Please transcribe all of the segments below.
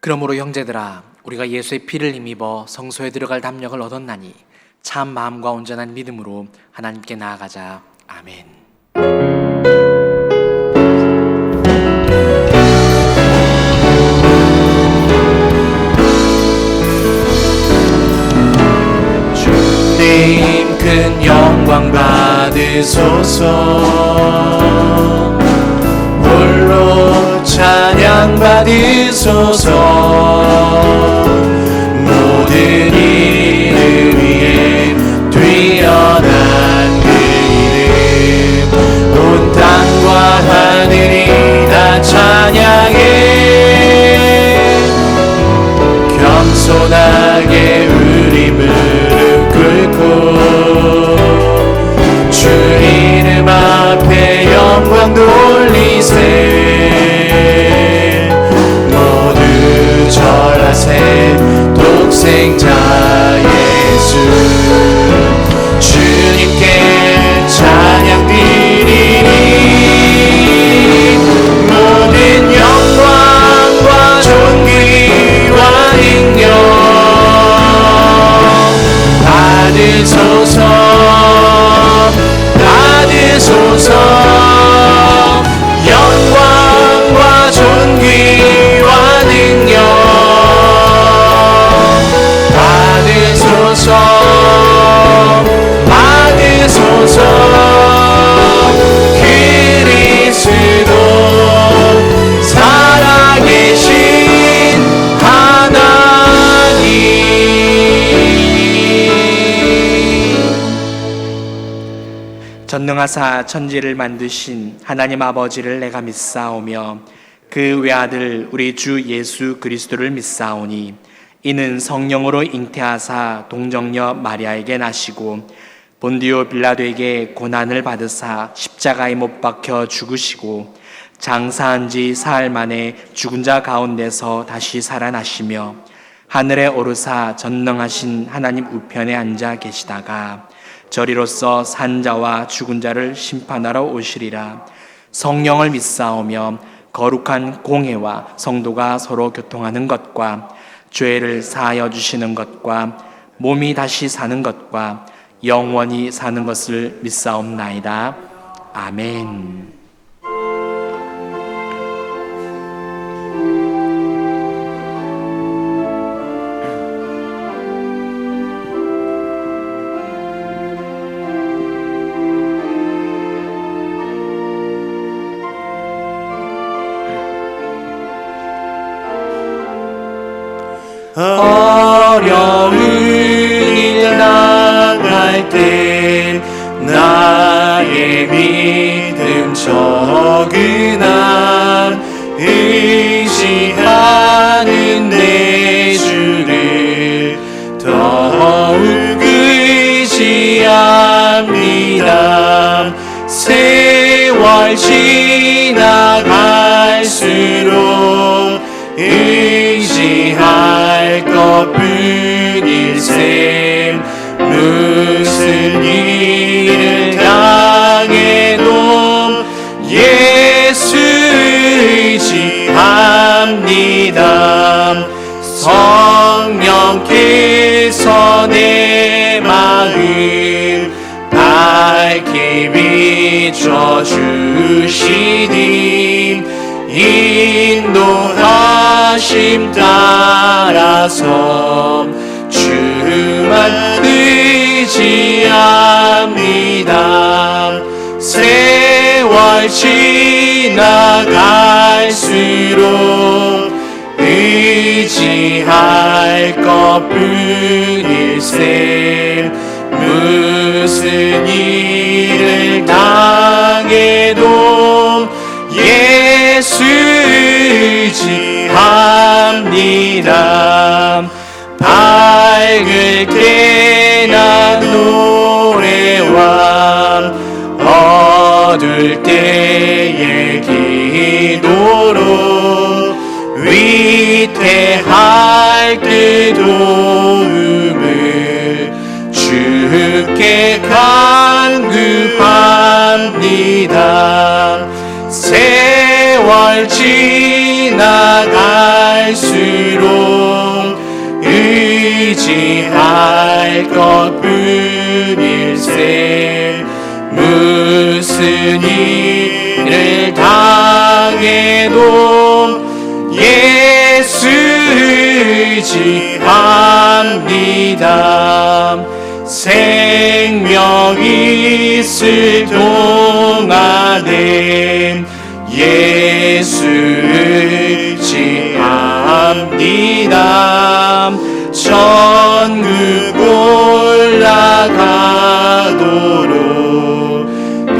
그러므로 형제들아, 우리가 예수의 피를 힘입어 성소에 들어갈 담력을 얻었나니 참 마음과 온전한 믿음으로 하나님께 나아가자. 아멘. 주님 큰 영광 받으소서. 홀로 찬양 받으소서. 모든 이름 위에 뛰어난 그 이름, 온 땅과 하늘이 다 찬양해. 겸손하게 우리 무릎 꿇고 주 이름 앞에 영광 돌리세. 모두 절하세. 독생자 예수 주님께 찬양 드리니 모든 영광과 존귀와 능력 받으소서. 받으소서. 영광과 존귀와 능력 받으소서. 받으소서. 그리스도 살아계신 하나님. 전능하사 천지를 만드신 하나님 아버지를 내가 믿사오며 그 외아들 우리 주 예수 그리스도를 믿사오니 이는 성령으로 잉태하사 동정녀 마리아에게 나시고 본디오 빌라도에게 고난을 받으사 십자가에 못 박혀 죽으시고 장사한 지 사흘 만에 죽은 자 가운데서 다시 살아나시며 하늘에 오르사 전능하신 하나님 우편에 앉아 계시다가 저리로서 산 자와 죽은 자를 심판하러 오시리라. 성령을 믿사오며 거룩한 공회와 성도가 서로 교통하는 것과 죄를 사하여 주시는 것과 몸이 다시 사는 것과 영원히 사는 것을 믿사옵나이다. 아멘. 어려운 일 당할 때 나의 믿음 적으나 의지하는 내 주를 더욱 의지합니다. 세월 지나갈수록 의지할 것뿐일세. 무슨 일을 당해도 예수 의지합니다. 성령께서 내 마음 밝히 비춰주시니 인도하심 따라서 주만 의지합니다. 세월 지나갈수록 의지할 것뿐일세. 무슨 일을 당해도 예수 의지합니다. 밝을 때나 노래와 어두울 때의 기도로 위태할 때 도움을 주께 간구합니다. 세월 지나갈 갈수록 의지할 것뿐일세. 무슨 일을 당해도 예수 의지합니다. 생명 있을 동안에 예수 의지합니다. 천국 올라가도록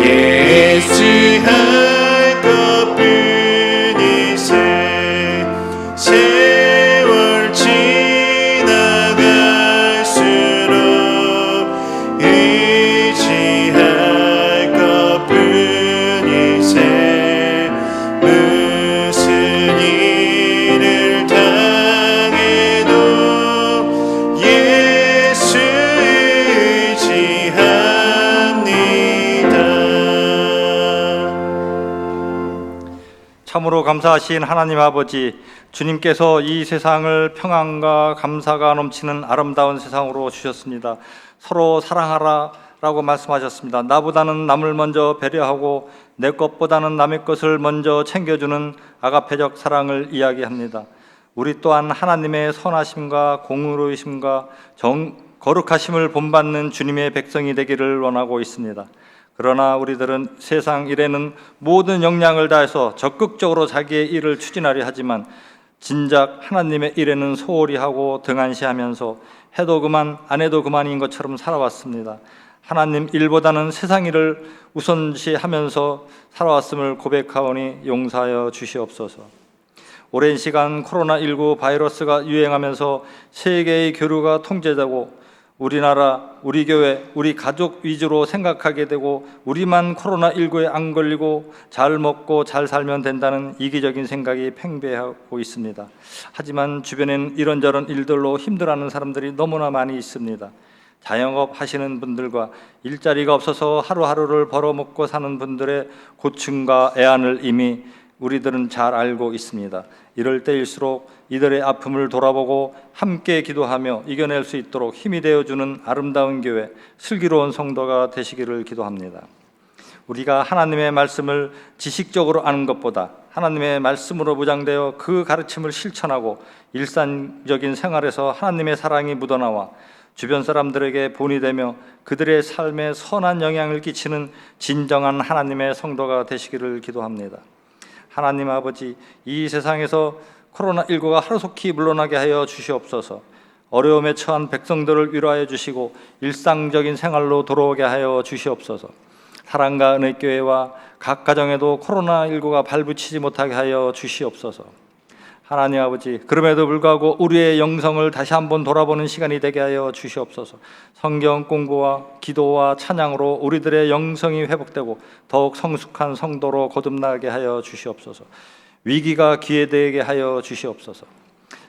예수 할 것뿐이세. 세월 지나갈수록 의지할 것뿐이세. 무슨 일을 당해도 예수 의지합니다. 참으로 감사하신 하나님 아버지, 주님께서 이 세상을 평안과 감사가 넘치는 아름다운 세상으로 주셨습니다. 서로 사랑하라 라고 말씀하셨습니다. 나보다는 남을 먼저 배려하고 내 것보다는 남의 것을 먼저 챙겨주는 아가페적 사랑을 이야기합니다. 우리 또한 하나님의 선하심과 공의로우심과 거룩하심을 본받는 주님의 백성이 되기를 원하고 있습니다. 그러나 우리들은 세상 일에는 모든 역량을 다해서 적극적으로 자기의 일을 추진하려 하지만 진작 하나님의 일에는 소홀히 하고 등한시하면서 해도 그만 안 해도 그만인 것처럼 살아왔습니다. 하나님 일보다는 세상 일을 우선시하면서 살아왔음을 고백하오니 용서하여 주시옵소서. 오랜 시간 코로나19 바이러스가 유행하면서 세계의 교류가 통제되고 우리나라, 우리 교회, 우리 가족 위주로 생각하게 되고 우리만 코로나19에 안 걸리고 잘 먹고 잘 살면 된다는 이기적인 생각이 팽배하고 있습니다. 하지만 주변엔 이런저런 일들로 힘들어하는 사람들이 너무나 많이 있습니다. 자영업 하시는 분들과 일자리가 없어서 하루하루를 벌어먹고 사는 분들의 고충과 애안을 이미 우리들은 잘 알고 있습니다. 이럴 때일수록 이들의 아픔을 돌아보고 함께 기도하며 이겨낼 수 있도록 힘이 되어주는 아름다운 교회, 슬기로운 성도가 되시기를 기도합니다. 우리가 하나님의 말씀을 지식적으로 아는 것보다 하나님의 말씀으로 무장되어 그 가르침을 실천하고 일상적인 생활에서 하나님의 사랑이 묻어나와 주변 사람들에게 본이 되며 그들의 삶에 선한 영향을 끼치는 진정한 하나님의 성도가 되시기를 기도합니다. 하나님 아버지, 이 세상에서 코로나19가 하루속히 물러나게 하여 주시옵소서. 어려움에 처한 백성들을 위로하여 주시고 일상적인 생활로 돌아오게 하여 주시옵소서. 사랑과 은혜교회와 각 가정에도 코로나19가 발붙이지 못하게 하여 주시옵소서. 하나님 아버지, 그럼에도 불구하고 우리의 영성을 다시 한번 돌아보는 시간이 되게 하여 주시옵소서. 성경 공부와 기도와 찬양으로 우리들의 영성이 회복되고 더욱 성숙한 성도로 거듭나게 하여 주시옵소서. 위기가 기회되게 하여 주시옵소서.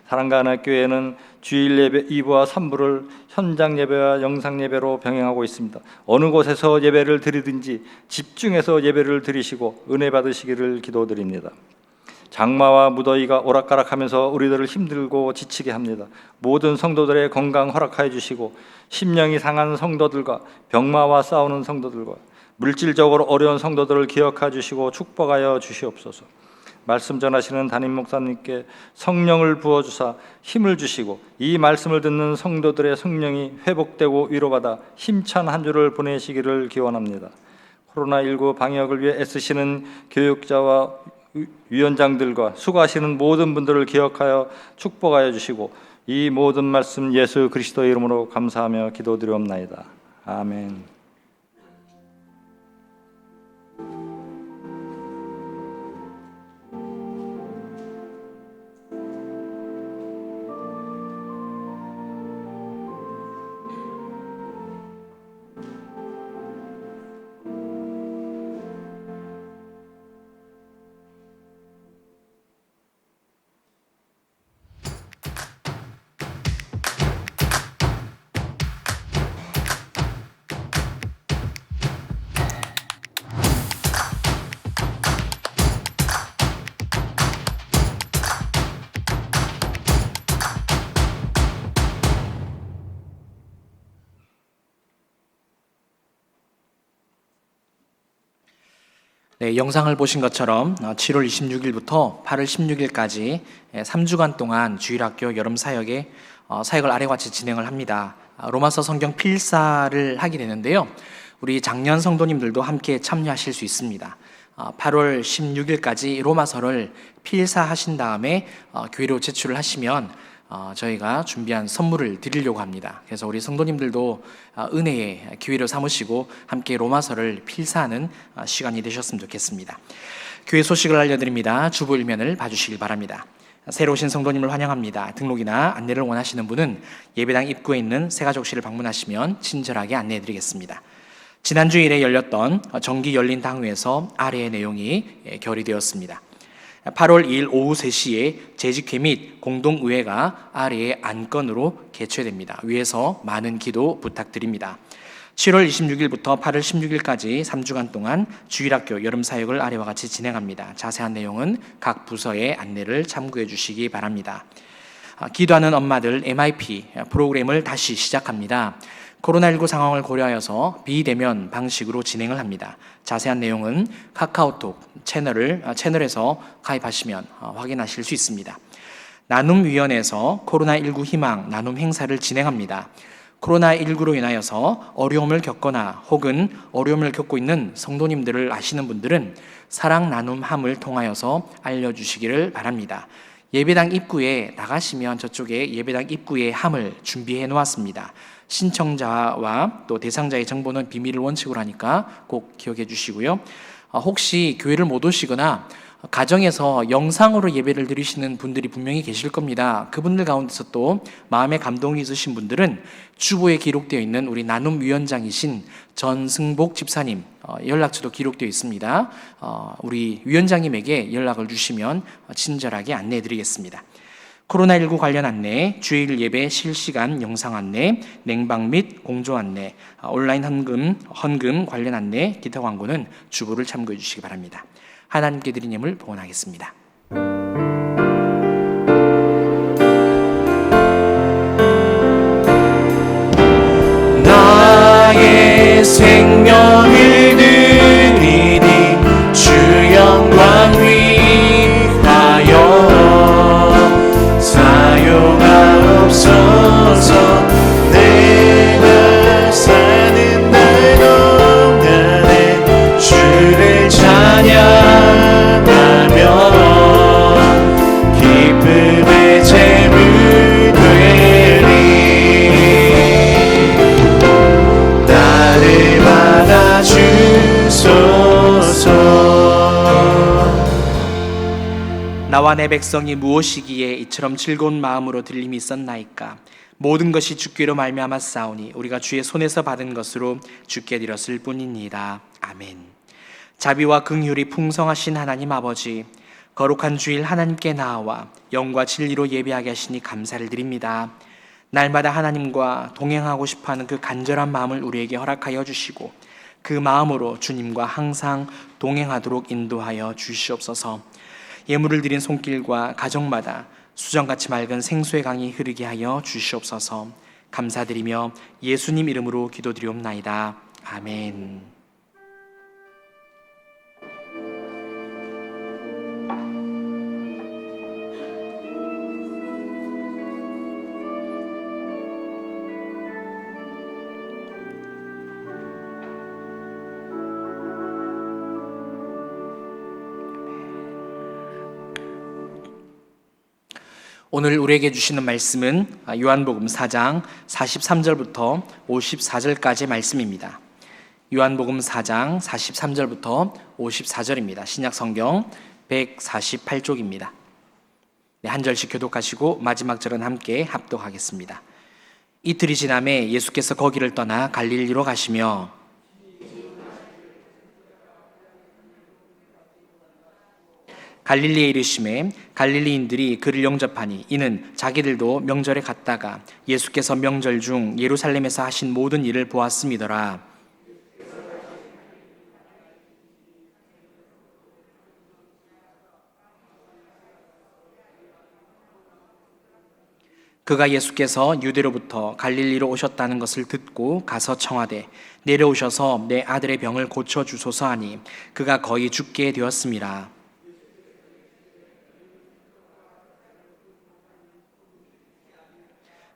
사랑과 하나교회는 주일 예배 2부와 3부를 현장 예배와 영상 예배로 병행하고 있습니다. 어느 곳에서 예배를 드리든지 집중해서 예배를 드리시고 은혜 받으시기를 기도드립니다. 장마와 무더위가 오락가락하면서 우리들을 힘들고 지치게 합니다. 모든 성도들의 건강 허락하여 주시고 심령이 상한 성도들과 병마와 싸우는 성도들과 물질적으로 어려운 성도들을 기억하여 주시고 축복하여 주시옵소서. 말씀 전하시는 담임 목사님께 성령을 부어주사 힘을 주시고 이 말씀을 듣는 성도들의 성령이 회복되고 위로받아 힘찬 한 주를 보내시기를 기원합니다. 코로나19 방역을 위해 애쓰시는 교육자와 위원장들과 수고하시는 모든 분들을 기억하여 축복하여 주시고 이 모든 말씀 예수 그리스도의 이름으로 감사하며 기도드리옵나이다. 아멘. 네, 영상을 보신 것처럼 7월 26일부터 8월 16일까지 3주간 동안 주일학교 여름 사역에 사역을 아래와 같이 진행을 합니다. 로마서 성경 필사를 하게 되는데요. 우리 작년 성도님들도 함께 참여하실 수 있습니다. 8월 16일까지 로마서를 필사하신 다음에 교회로 제출을 하시면 저희가 준비한 선물을 드리려고 합니다. 그래서 우리 성도님들도 은혜의 기회로 삼으시고 함께 로마서를 필사하는 시간이 되셨으면 좋겠습니다. 교회 소식을 알려드립니다. 주보 일면을 봐주시길 바랍니다. 새로 오신 성도님을 환영합니다. 등록이나 안내를 원하시는 분은 예배당 입구에 있는 새가족실을 방문하시면 친절하게 안내해드리겠습니다. 지난 주일에 열렸던 정기 열린 당회에서 아래의 내용이 결의되었습니다. 8월 2일 오후 3시에 재직회 및 공동의회가 아래의 안건으로 개최됩니다. 위에서 많은 기도 부탁드립니다. 7월 26일부터 8월 16일까지 3주간 동안 주일학교 여름사역을 아래와 같이 진행합니다. 자세한 내용은 각 부서의 안내를 참고해 주시기 바랍니다. 기도하는 엄마들 MIP 프로그램을 다시 시작합니다. 코로나19 상황을 고려하여서 비대면 방식으로 진행을 합니다. 자세한 내용은 카카오톡 채널에서 가입하시면 확인하실 수 있습니다. 나눔위원회에서 코로나19 희망 나눔 행사를 진행합니다. 코로나19로 인하여서 어려움을 겪거나 혹은 어려움을 겪고 있는 성도님들을 아시는 분들은 사랑 나눔함을 통하여서 알려주시기를 바랍니다. 예배당 입구에 나가시면 저쪽에 예배당 입구에 함을 준비해 놓았습니다. 신청자와 또 대상자의 정보는 비밀을 원칙으로 하니까 꼭 기억해 주시고요. 혹시 교회를 못 오시거나 가정에서 영상으로 예배를 드리시는 분들이 분명히 계실 겁니다. 그분들 가운데서 또 마음의 감동이 있으신 분들은 주보에 기록되어 있는 우리 나눔위원장이신 전승복 집사님 연락처도 기록되어 있습니다. 우리 위원장님에게 연락을 주시면 친절하게 안내해 드리겠습니다. 코로나19 관련 안내, 주일 예배 실시간 영상 안내, 냉방 및 공조 안내, 온라인 헌금 관련 안내, 기타 광고는 주보를 참고해 주시기 바랍니다. 하나님께 드린 예물 봉헌하겠습니다. 나의 생명을 드리니 주 영광 위하여 사용하옵소서. 내가 사는 날 동안에 주를 찬양하며 기쁨의 제물 되리. 나를 받아주소서. 나와 내 백성이 무엇이기에 이처럼 즐거운 마음으로 들림이 있었나이까. 모든 것이 주께로 말미암아 싸우니 우리가 주의 손에서 받은 것으로 주께 드렸을 뿐이니이다. 아멘. 자비와 긍휼이 풍성하신 하나님 아버지, 거룩한 주일 하나님께 나아와 영과 진리로 예배하게 하시니 감사를 드립니다. 날마다 하나님과 동행하고 싶어하는 그 간절한 마음을 우리에게 허락하여 주시고 그 마음으로 주님과 항상 동행하도록 인도하여 주시옵소서. 예물을 드린 손길과 가정마다 수정같이 맑은 생수의 강이 흐르게 하여 주시옵소서. 감사드리며 예수님 이름으로 기도드리옵나이다. 아멘. 오늘 우리에게 주시는 말씀은 요한복음 4장 43절부터 54절까지 말씀입니다. 요한복음 4장 43절부터 54절입니다. 신약성경 148쪽입니다. 한 절씩 교독하시고 마지막 절은 함께 합독하겠습니다. 이틀이 지남에 예수께서 거기를 떠나 갈릴리로 가시며 갈릴리에 이르심에 갈릴리인들이 그를 영접하니 이는 자기들도 명절에 갔다가 예수께서 명절 중 예루살렘에서 하신 모든 일을 보았음이더라. 그가 예수께서 유대로부터 갈릴리로 오셨다는 것을 듣고 가서 청하되 내려오셔서 내 아들의 병을 고쳐주소서 하니 그가 거의 죽게 되었습니다.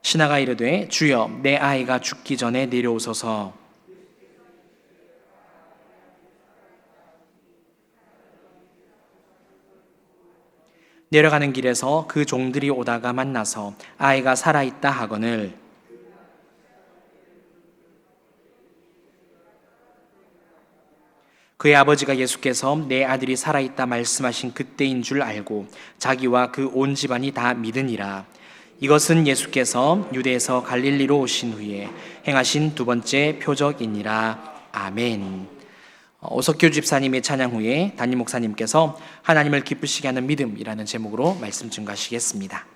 신하가 이르되 주여 내 아이가 죽기 전에 내려오소서. 내려가는 길에서 그 종들이 오다가 만나서 아이가 살아있다 하거늘 그의 아버지가 예수께서 내 아들이 살아있다 말씀하신 그때인 줄 알고 자기와 그 온 집안이 다 믿으니라. 이것은 예수께서 유대에서 갈릴리로 오신 후에 행하신 두 번째 표적이니라. 아멘. 오석규 집사님의 찬양 후에 담임 목사님께서 하나님을 기쁘시게 하는 믿음이라는 제목으로 말씀 증거하시겠습니다.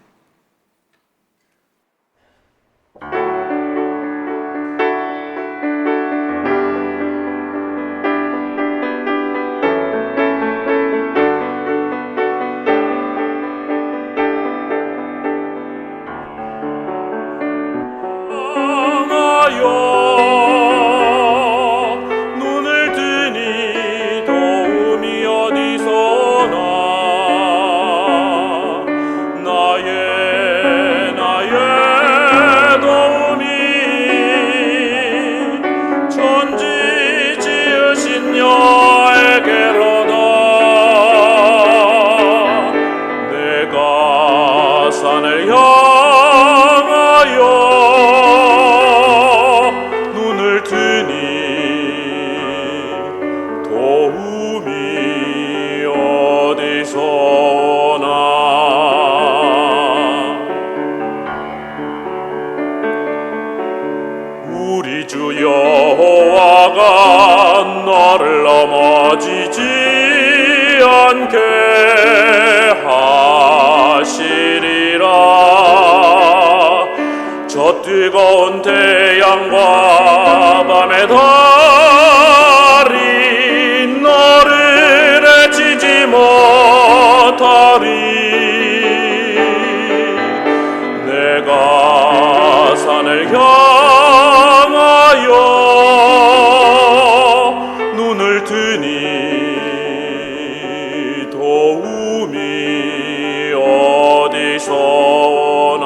우리 주 여호와가 너를 넘어지지 않게 하시리라. 저 뜨거운 태양과 밤의 달이 너를 해치지 못하리. 내가 산을 향하여 눈을 드니 도움이 어디서 오나.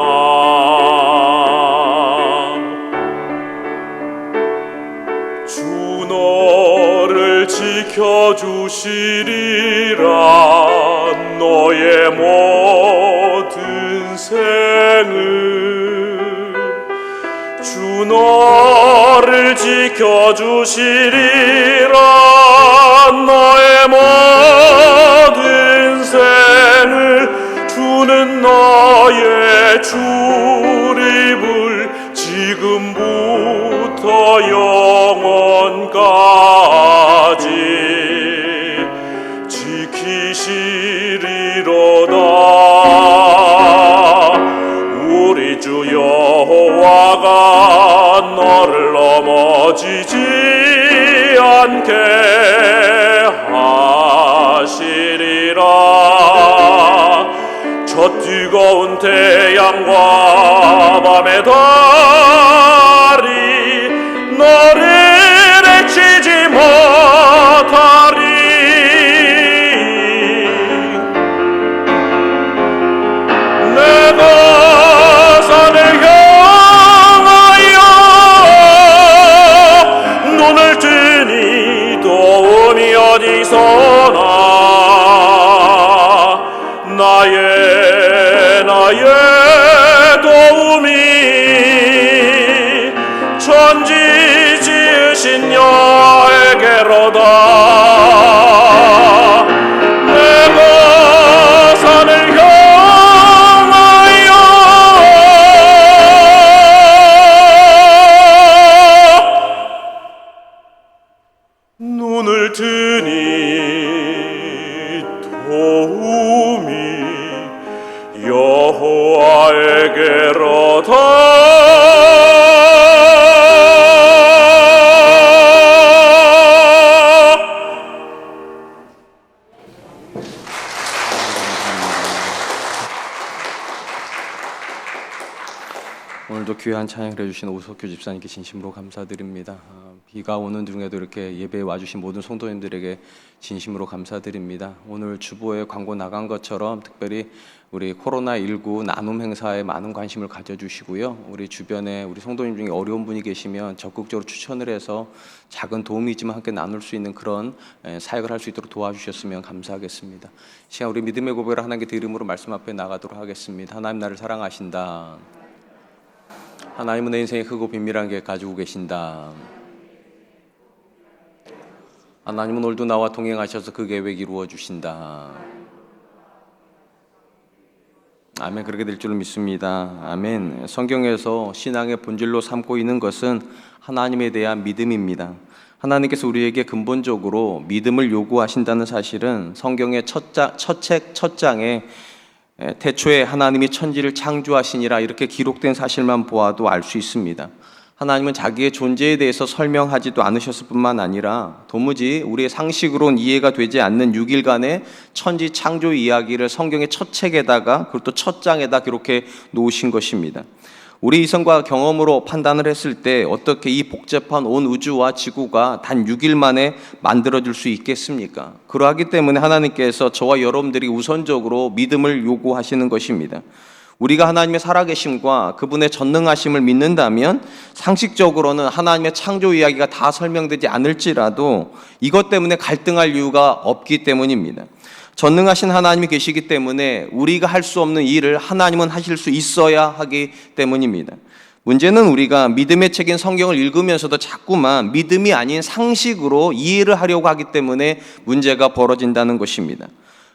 주 너를 지켜주시리라. 너의 모든 생을 주 너를 지켜주시리라. 너의 모든 생을 주는 너의 출입을 지금부터 영원까지 지키시리로다. 우리 주 여호와가 너를 넘어지지 않게 하시리라. 저 뜨거운 태양과 밤의 달이 너를 해치지 못하리. 내가 산을 향하여 눈을 뜨니 도움이 어디서 나. 나의 도움이 천지 지으신 여에게로다. 내가 산을 향하여 눈을 드니 도움이 여호와에게로다. 오늘도 귀한 찬양을 해주신 오석규 집사님께 진심으로 감사드립니다. 비가 오는 중에도 이렇게 예배에 와주신 모든 성도님들에게 진심으로 감사드립니다. 오늘 주보에 광고 나간 것처럼 특별히 우리 코로나19 나눔 행사에 많은 관심을 가져주시고요. 우리 주변에 우리 성도님 중에 어려운 분이 계시면 적극적으로 추천을 해서 작은 도움이지만 함께 나눌 수 있는 그런 사역을 할 수 있도록 도와주셨으면 감사하겠습니다. 시간 우리 믿음의 고백을 하나님께 드림으로 말씀 앞에 나가도록 하겠습니다. 하나님 나를 사랑하신다. 하나님은 내 인생에 크고 비밀한 계획 가지고 계신다. 하나님은 오늘도 나와 동행하셔서 그 계획 이루어 주신다. 아멘. 그렇게 될 줄 믿습니다. 아멘. 성경에서 신앙의 본질로 삼고 있는 것은 하나님에 대한 믿음입니다. 하나님께서 우리에게 근본적으로 믿음을 요구하신다는 사실은 성경의 첫 장에 태초에 하나님이 천지를 창조하시니라 이렇게 기록된 사실만 보아도 알 수 있습니다. 하나님은 자기의 존재에 대해서 설명하지도 않으셨을 뿐만 아니라 도무지 우리의 상식으로는 이해가 되지 않는 6일간의 천지 창조 이야기를 성경의 첫 책에다가 그리고 또 첫 장에다 기록해 놓으신 것입니다. 우리 이성과 경험으로 판단을 했을 때 어떻게 이 복잡한 온 우주와 지구가 단 6일 만에 만들어질 수 있겠습니까? 그러하기 때문에 하나님께서 저와 여러분들이 우선적으로 믿음을 요구하시는 것입니다. 우리가 하나님의 살아계심과 그분의 전능하심을 믿는다면 상식적으로는 하나님의 창조 이야기가 다 설명되지 않을지라도 이것 때문에 갈등할 이유가 없기 때문입니다. 전능하신 하나님이 계시기 때문에 우리가 할 수 없는 일을 하나님은 하실 수 있어야 하기 때문입니다. 문제는 우리가 믿음의 책인 성경을 읽으면서도 자꾸만 믿음이 아닌 상식으로 이해를 하려고 하기 때문에 문제가 벌어진다는 것입니다.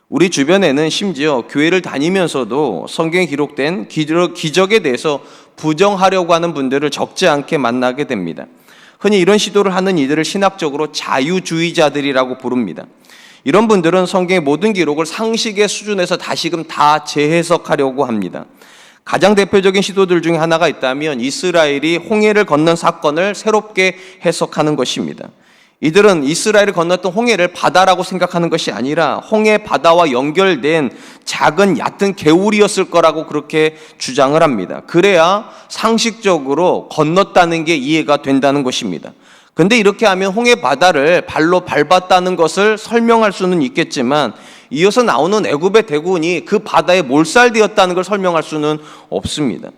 우리 주변에는 심지어 교회를 다니면서도 성경에 기록된 기적에 대해서 부정하려고 하는 분들을 적지 않게 만나게 됩니다. 흔히 이런 시도를 하는 이들을 신학적으로 자유주의자들이라고 부릅니다. 이런 분들은 성경의 모든 기록을 상식의 수준에서 다시금 다 재해석하려고 합니다. 가장 대표적인 시도들 중에 하나가 있다면 이스라엘이 홍해를 건넌 사건을 새롭게 해석하는 것입니다. 이들은 이스라엘을 건넜던 홍해를 바다라고 생각하는 것이 아니라 홍해 바다와 연결된 작은 얕은 개울이었을 거라고 그렇게 주장을 합니다. 그래야 상식적으로 건넜다는 게 이해가 된다는 것입니다. 근데 이렇게 하면 홍해 바다를 발로 밟았다는 것을 설명할 수는 있겠지만 이어서 나오는 애굽의 대군이 그 바다에 몰살되었다는 걸 설명할 수는 없습니다.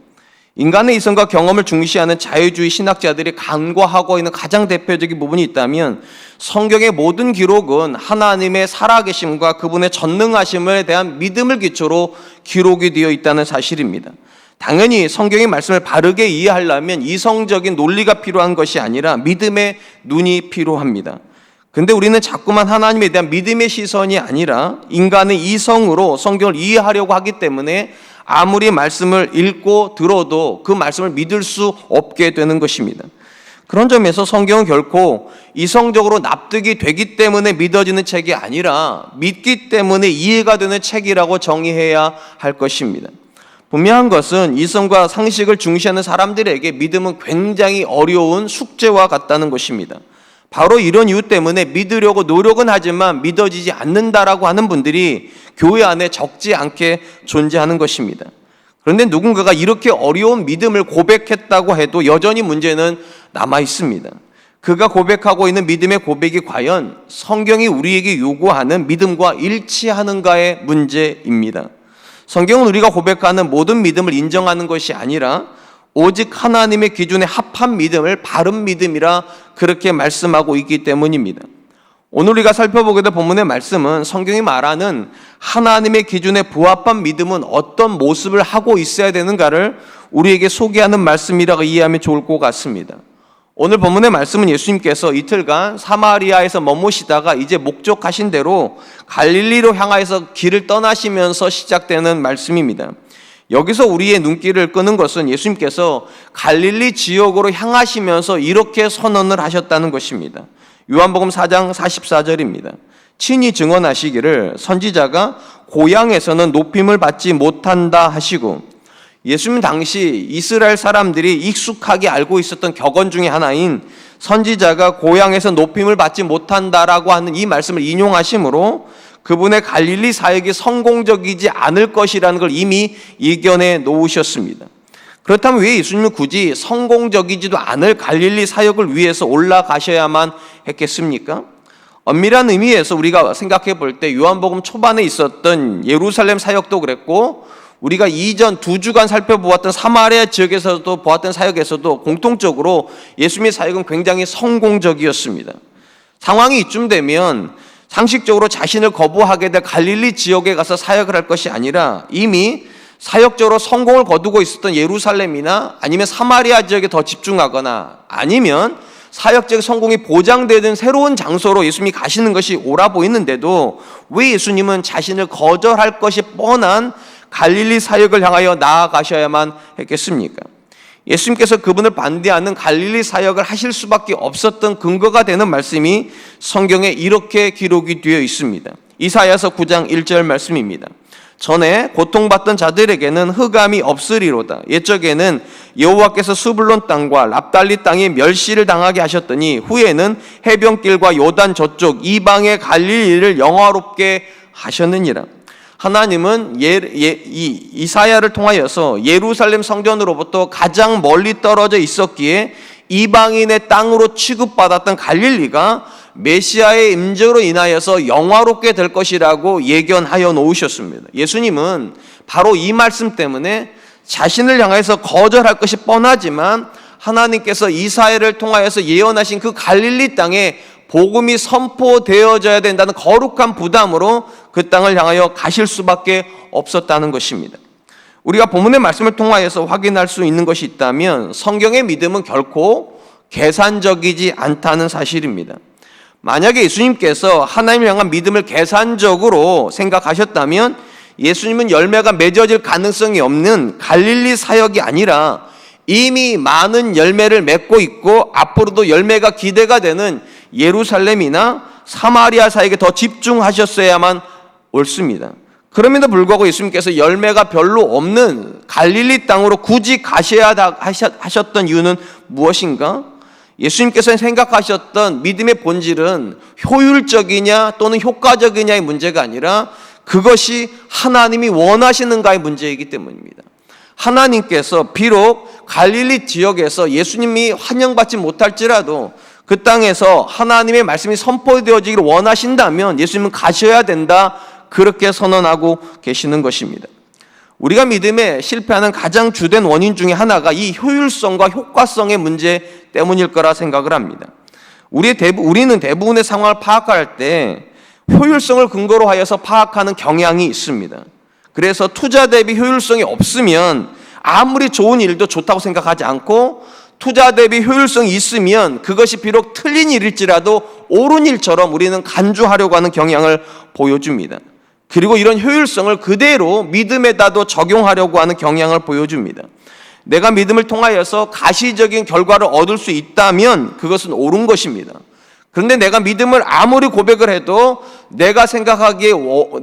인간의 이성과 경험을 중시하는 자유주의 신학자들이 간과하고 있는 가장 대표적인 부분이 있다면 성경의 모든 기록은 하나님의 살아계심과 그분의 전능하심에 대한 믿음을 기초로 기록이 되어 있다는 사실입니다. 당연히 성경의 말씀을 바르게 이해하려면 이성적인 논리가 필요한 것이 아니라 믿음의 눈이 필요합니다. 근데 우리는 자꾸만 하나님에 대한 믿음의 시선이 아니라 인간의 이성으로 성경을 이해하려고 하기 때문에 아무리 말씀을 읽고 들어도 그 말씀을 믿을 수 없게 되는 것입니다. 그런 점에서 성경은 결코 이성적으로 납득이 되기 때문에 믿어지는 책이 아니라 믿기 때문에 이해가 되는 책이라고 정의해야 할 것입니다. 분명한 것은 이성과 상식을 중시하는 사람들에게 믿음은 굉장히 어려운 숙제와 같다는 것입니다. 바로 이런 이유 때문에 믿으려고 노력은 하지만 믿어지지 않는다라고 하는 분들이 교회 안에 적지 않게 존재하는 것입니다. 그런데 누군가가 이렇게 어려운 믿음을 고백했다고 해도 여전히 문제는 남아 있습니다. 그가 고백하고 있는 믿음의 고백이 과연 성경이 우리에게 요구하는 믿음과 일치하는가의 문제입니다. 성경은 우리가 고백하는 모든 믿음을 인정하는 것이 아니라 오직 하나님의 기준에 합한 믿음을 바른 믿음이라 그렇게 말씀하고 있기 때문입니다. 오늘 우리가 살펴보게 될 본문의 말씀은 성경이 말하는 하나님의 기준에 부합한 믿음은 어떤 모습을 하고 있어야 되는가를 우리에게 소개하는 말씀이라고 이해하면 좋을 것 같습니다. 오늘 본문의 말씀은 예수님께서 이틀간 사마리아에서 머무시다가 이제 목적하신 대로 갈릴리로 향하여서 길을 떠나시면서 시작되는 말씀입니다. 여기서 우리의 눈길을 끄는 것은 예수님께서 갈릴리 지역으로 향하시면서 이렇게 선언을 하셨다는 것입니다. 요한복음 4장 44절입니다. 친히 증언하시기를 선지자가 고향에서는 높임을 받지 못한다 하시고, 예수님 당시 이스라엘 사람들이 익숙하게 알고 있었던 격언 중에 하나인 선지자가 고향에서 높임을 받지 못한다라고 하는 이 말씀을 인용하심으로 그분의 갈릴리 사역이 성공적이지 않을 것이라는 걸 이미 예견해 놓으셨습니다. 그렇다면 왜 예수님은 굳이 성공적이지도 않을 갈릴리 사역을 위해서 올라가셔야만 했겠습니까? 엄밀한 의미에서 우리가 생각해 볼 때 요한복음 초반에 있었던 예루살렘 사역도 그랬고, 우리가 이전 2주간 살펴보았던 사마리아 지역에서도 보았던 사역에서도 공통적으로 예수님의 사역은 굉장히 성공적이었습니다. 상황이 이쯤 되면 상식적으로 자신을 거부하게 될 갈릴리 지역에 가서 사역을 할 것이 아니라 이미 사역적으로 성공을 거두고 있었던 예루살렘이나 아니면 사마리아 지역에 더 집중하거나, 아니면 사역적 성공이 보장되는 새로운 장소로 예수님이 가시는 것이 옳아 보이는데도 왜 예수님은 자신을 거절할 것이 뻔한 갈릴리 사역을 향하여 나아가셔야만 했겠습니까? 예수님께서 그분을 반대하는 갈릴리 사역을 하실 수밖에 없었던 근거가 되는 말씀이 성경에 이렇게 기록이 되어 있습니다. 이사야서 9장 1절 말씀입니다. 전에 고통받던 자들에게는 흑암이 없으리로다. 옛적에는 여호와께서 수블론 땅과 납달리 땅에 멸시를 당하게 하셨더니 후에는 해변길과 요단 저쪽 이방의 갈릴리를 영화롭게 하셨느니라. 하나님은 이사야를 통하여서 예루살렘 성전으로부터 가장 멀리 떨어져 있었기에 이방인의 땅으로 취급받았던 갈릴리가 메시아의 임재로 인하여서 영화롭게 될 것이라고 예견하여 놓으셨습니다. 예수님은 바로 이 말씀 때문에 자신을 향해서 거절할 것이 뻔하지만 하나님께서 이사야를 통하여서 예언하신 그 갈릴리 땅에 복음이 선포되어져야 된다는 거룩한 부담으로 그 땅을 향하여 가실 수밖에 없었다는 것입니다. 우리가 본문의 말씀을 통하여서 확인할 수 있는 것이 있다면 성경의 믿음은 결코 계산적이지 않다는 사실입니다. 만약에 예수님께서 하나님을 향한 믿음을 계산적으로 생각하셨다면 예수님은 열매가 맺어질 가능성이 없는 갈릴리 사역이 아니라 이미 많은 열매를 맺고 있고 앞으로도 열매가 기대가 되는 예루살렘이나 사마리아 사역에 더 집중하셨어야만 옳습니다. 그럼에도 불구하고 예수님께서 열매가 별로 없는 갈릴리 땅으로 굳이 가셔야 하셨던 이유는 무엇인가? 예수님께서 생각하셨던 믿음의 본질은 효율적이냐 또는 효과적이냐의 문제가 아니라 그것이 하나님이 원하시는가의 문제이기 때문입니다. 하나님께서 비록 갈릴리 지역에서 예수님이 환영받지 못할지라도 그 땅에서 하나님의 말씀이 선포되어지기를 원하신다면 예수님은 가셔야 된다, 그렇게 선언하고 계시는 것입니다. 우리가 믿음에 실패하는 가장 주된 원인 중에 하나가 이 효율성과 효과성의 문제 때문일 거라 생각을 합니다. 우리는 대부분의 상황을 파악할 때 효율성을 근거로 하여서 파악하는 경향이 있습니다. 그래서 투자 대비 효율성이 없으면 아무리 좋은 일도 좋다고 생각하지 않고, 투자 대비 효율성이 있으면 그것이 비록 틀린 일일지라도 옳은 일처럼 우리는 간주하려고 하는 경향을 보여줍니다. 그리고 이런 효율성을 그대로 믿음에다도 적용하려고 하는 경향을 보여줍니다. 내가 믿음을 통하여서 가시적인 결과를 얻을 수 있다면 그것은 옳은 것입니다. 그런데 내가 믿음을 아무리 고백을 해도 내가 생각하기에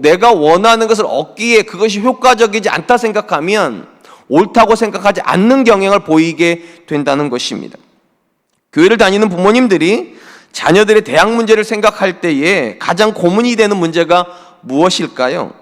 내가 원하는 것을 얻기에 그것이 효과적이지 않다 생각하면 옳다고 생각하지 않는 경향을 보이게 된다는 것입니다. 교회를 다니는 부모님들이 자녀들의 대학 문제를 생각할 때에 가장 고민이 되는 문제가 무엇일까요?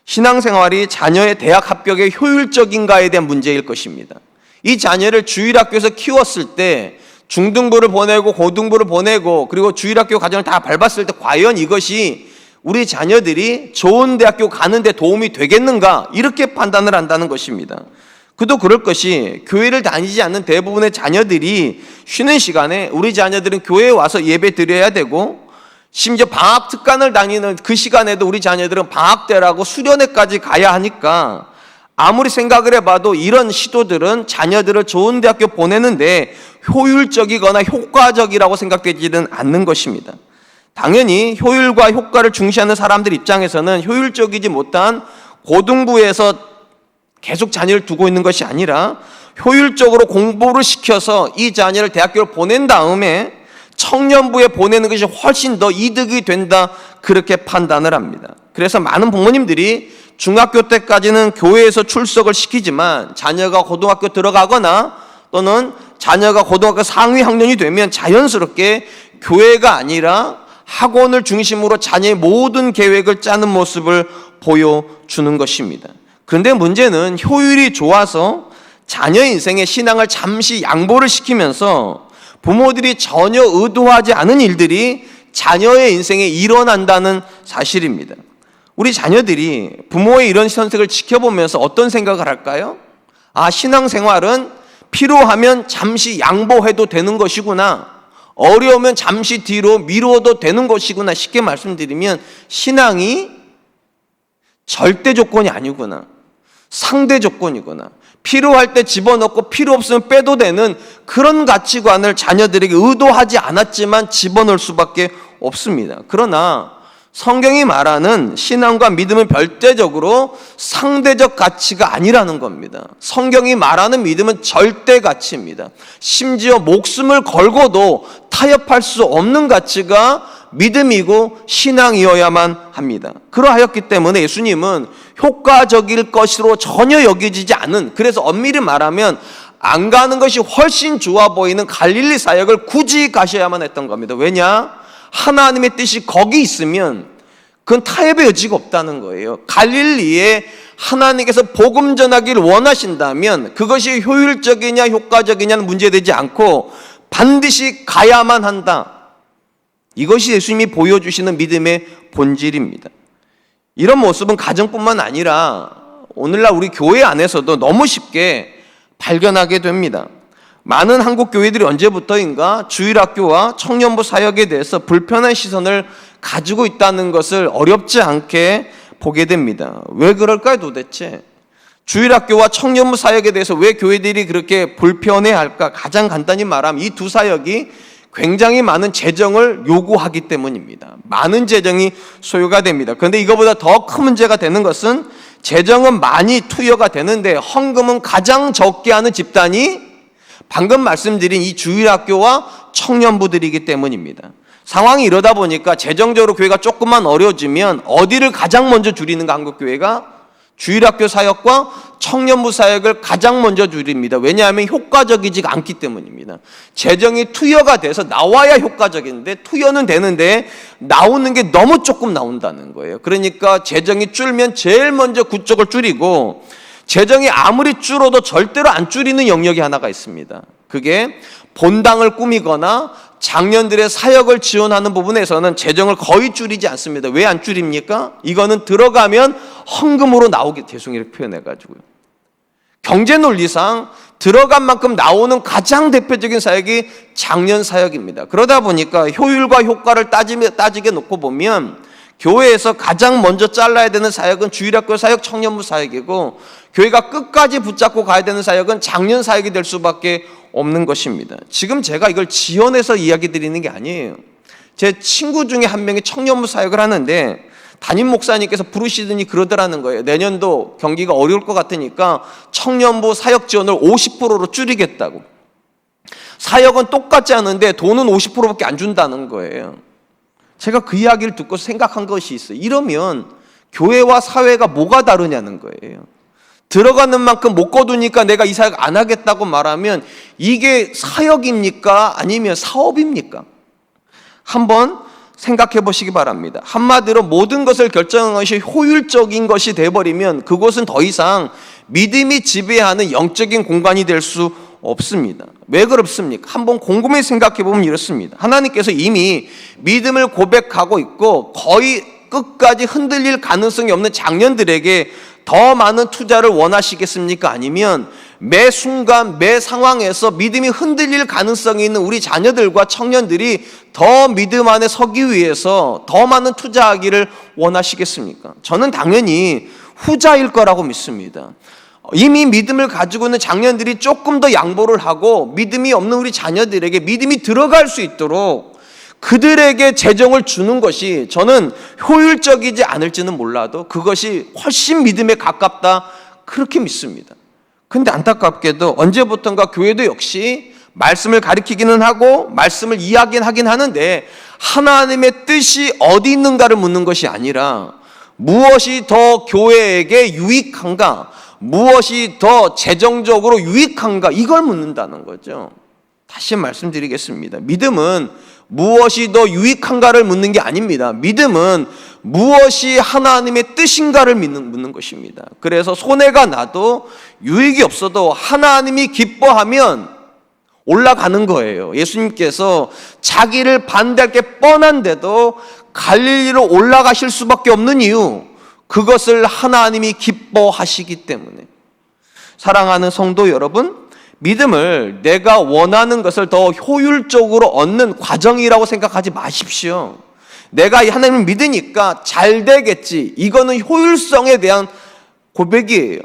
신앙생활이 자녀의 대학 합격에 효율적인가에 대한 문제일 것입니다. 이 자녀를 주일학교에서 키웠을 때 중등부를 보내고 고등부를 보내고 그리고 주일학교 과정을 다 밟았을 때 과연 이것이 우리 자녀들이 좋은 대학교 가는 데 도움이 되겠는가, 이렇게 판단을 한다는 것입니다. 그도 그럴 것이 교회를 다니지 않는 대부분의 자녀들이 쉬는 시간에 우리 자녀들은 교회에 와서 예배 드려야 되고, 심지어 방학 특강을 다니는 그 시간에도 우리 자녀들은 방학 때라고 수련회까지 가야 하니까 아무리 생각을 해봐도 이런 시도들은 자녀들을 좋은 대학교 보내는데 효율적이거나 효과적이라고 생각되지는 않는 것입니다. 당연히 효율과 효과를 중시하는 사람들 입장에서는 효율적이지 못한 고등부에서 계속 자녀를 두고 있는 것이 아니라 효율적으로 공부를 시켜서 이 자녀를 대학교를 보낸 다음에 청년부에 보내는 것이 훨씬 더 이득이 된다, 그렇게 판단을 합니다. 그래서 많은 부모님들이 중학교 때까지는 교회에서 출석을 시키지만 자녀가 고등학교 들어가거나 또는 자녀가 고등학교 상위 학년이 되면 자연스럽게 교회가 아니라 학원을 중심으로 자녀의 모든 계획을 짜는 모습을 보여주는 것입니다. 그런데 문제는 효율이 좋아서 자녀의 인생에 신앙을 잠시 양보를 시키면서 부모들이 전혀 의도하지 않은 일들이 자녀의 인생에 일어난다는 사실입니다. 우리 자녀들이 부모의 이런 선택을 지켜보면서 어떤 생각을 할까요? 아, 신앙생활은 필요하면 잠시 양보해도 되는 것이구나. 어려우면 잠시 뒤로 미루어도 되는 것이구나. 쉽게 말씀드리면 신앙이 절대 조건이 아니구나. 상대 조건이구나. 필요할 때 집어넣고 필요 없으면 빼도 되는 그런 가치관을 자녀들에게 의도하지 않았지만 집어넣을 수밖에 없습니다. 그러나 성경이 말하는 신앙과 믿음은 별대적으로 상대적 가치가 아니라는 겁니다. 성경이 말하는 믿음은 절대 가치입니다. 심지어 목숨을 걸고도 타협할 수 없는 가치가 믿음이고 신앙이어야만 합니다. 그러하였기 때문에 예수님은 효과적일 것으로 전혀 여겨지지 않은, 그래서 엄밀히 말하면 안 가는 것이 훨씬 좋아 보이는 갈릴리 사역을 굳이 가셔야만 했던 겁니다. 왜냐? 하나님의 뜻이 거기 있으면 그건 타협의 여지가 없다는 거예요. 갈릴리에 하나님께서 복음 전하기를 원하신다면 그것이 효율적이냐 효과적이냐는 문제되지 않고 반드시 가야만 한다. 이것이 예수님이 보여주시는 믿음의 본질입니다. 이런 모습은 가정뿐만 아니라 오늘날 우리 교회 안에서도 너무 쉽게 발견하게 됩니다. 많은 한국 교회들이 언제부터인가 주일학교와 청년부 사역에 대해서 불편한 시선을 가지고 있다는 것을 어렵지 않게 보게 됩니다. 왜 그럴까요 도대체? 주일학교와 청년부 사역에 대해서 왜 교회들이 그렇게 불편해할까? 가장 간단히 말하면 이 두 사역이 굉장히 많은 재정을 요구하기 때문입니다. 많은 재정이 소요가 됩니다. 그런데 이거보다 더 큰 문제가 되는 것은 재정은 많이 투여가 되는데 헌금은 가장 적게 하는 집단이 방금 말씀드린 이 주일학교와 청년부들이기 때문입니다. 상황이 이러다 보니까 재정적으로 교회가 조금만 어려워지면 어디를 가장 먼저 줄이는가? 한국교회가 주일학교 사역과 청년부 사역을 가장 먼저 줄입니다. 왜냐하면 효과적이지 않기 때문입니다. 재정이 투여가 돼서 나와야 효과적인데 투여는 되는데 나오는 게 너무 조금 나온다는 거예요. 그러니까 재정이 줄면 제일 먼저 그쪽을 줄이고, 재정이 아무리 줄어도 절대로 안 줄이는 영역이 하나가 있습니다. 그게 본당을 꾸미거나 장년들의 사역을 지원하는 부분에서는 재정을 거의 줄이지 않습니다. 왜 안 줄입니까? 이거는 들어가면 헌금으로 나오게, 죄송해요 표현해가지고요. 경제 논리상 들어간 만큼 나오는 가장 대표적인 사역이 장년 사역입니다. 그러다 보니까 효율과 효과를 따지게 놓고 보면 교회에서 가장 먼저 잘라야 되는 사역은 주일학교 사역, 청년부 사역이고, 교회가 끝까지 붙잡고 가야 되는 사역은 장년 사역이 될 수밖에 없는 것입니다. 지금 제가 이걸 지원해서 이야기 드리는 게 아니에요. 제 친구 중에 한 명이 청년부 사역을 하는데 담임 목사님께서 부르시더니 그러더라는 거예요. 내년도 경기가 어려울 것 같으니까 청년부 사역 지원을 50%로 줄이겠다고. 사역은 똑같지 않은데 돈은 50%밖에 안 준다는 거예요. 제가 그 이야기를 듣고 생각한 것이 있어요. 이러면 교회와 사회가 뭐가 다르냐는 거예요. 들어가는 만큼 못 거두니까 내가 이 사역 안 하겠다고 말하면 이게 사역입니까? 아니면 사업입니까? 한번 생각해 보시기 바랍니다. 한마디로 모든 것을 결정하는 것이 효율적인 것이 돼버리면 그곳은 더 이상 믿음이 지배하는 영적인 공간이 될 수 없습니다. 왜 그렇습니까? 한번 곰곰이 생각해 보면 이렇습니다. 하나님께서 이미 믿음을 고백하고 있고 거의 끝까지 흔들릴 가능성이 없는 장년들에게 더 많은 투자를 원하시겠습니까? 아니면 매 순간 매 상황에서 믿음이 흔들릴 가능성이 있는 우리 자녀들과 청년들이 더 믿음 안에 서기 위해서 더 많은 투자하기를 원하시겠습니까? 저는 당연히 후자일 거라고 믿습니다. 이미 믿음을 가지고 있는 장년들이 조금 더 양보를 하고 믿음이 없는 우리 자녀들에게 믿음이 들어갈 수 있도록 그들에게 재정을 주는 것이 저는 효율적이지 않을지는 몰라도 그것이 훨씬 믿음에 가깝다, 그렇게 믿습니다. 근데 안타깝게도 언제부턴가 교회도 역시 말씀을 가리키기는 하고 말씀을 이야기하긴 하는데 하나님의 뜻이 어디 있는가를 묻는 것이 아니라 무엇이 더 교회에게 유익한가, 무엇이 더 재정적으로 유익한가, 이걸 묻는다는 거죠. 다시 말씀드리겠습니다. 믿음은 무엇이 더 유익한가를 묻는 게 아닙니다. 믿음은 무엇이 하나님의 뜻인가를 묻는 것입니다. 그래서 손해가 나도 유익이 없어도 하나님이 기뻐하면 올라가는 거예요. 예수님께서 자기를 반대할 게 뻔한데도 갈릴리로 올라가실 수밖에 없는 이유, 그것을 하나님이 기뻐하시기 때문에. 사랑하는 성도 여러분, 믿음을 내가 원하는 것을 더 효율적으로 얻는 과정이라고 생각하지 마십시오. 내가 하나님을 믿으니까 잘 되겠지, 이거는 효율성에 대한 고백이에요.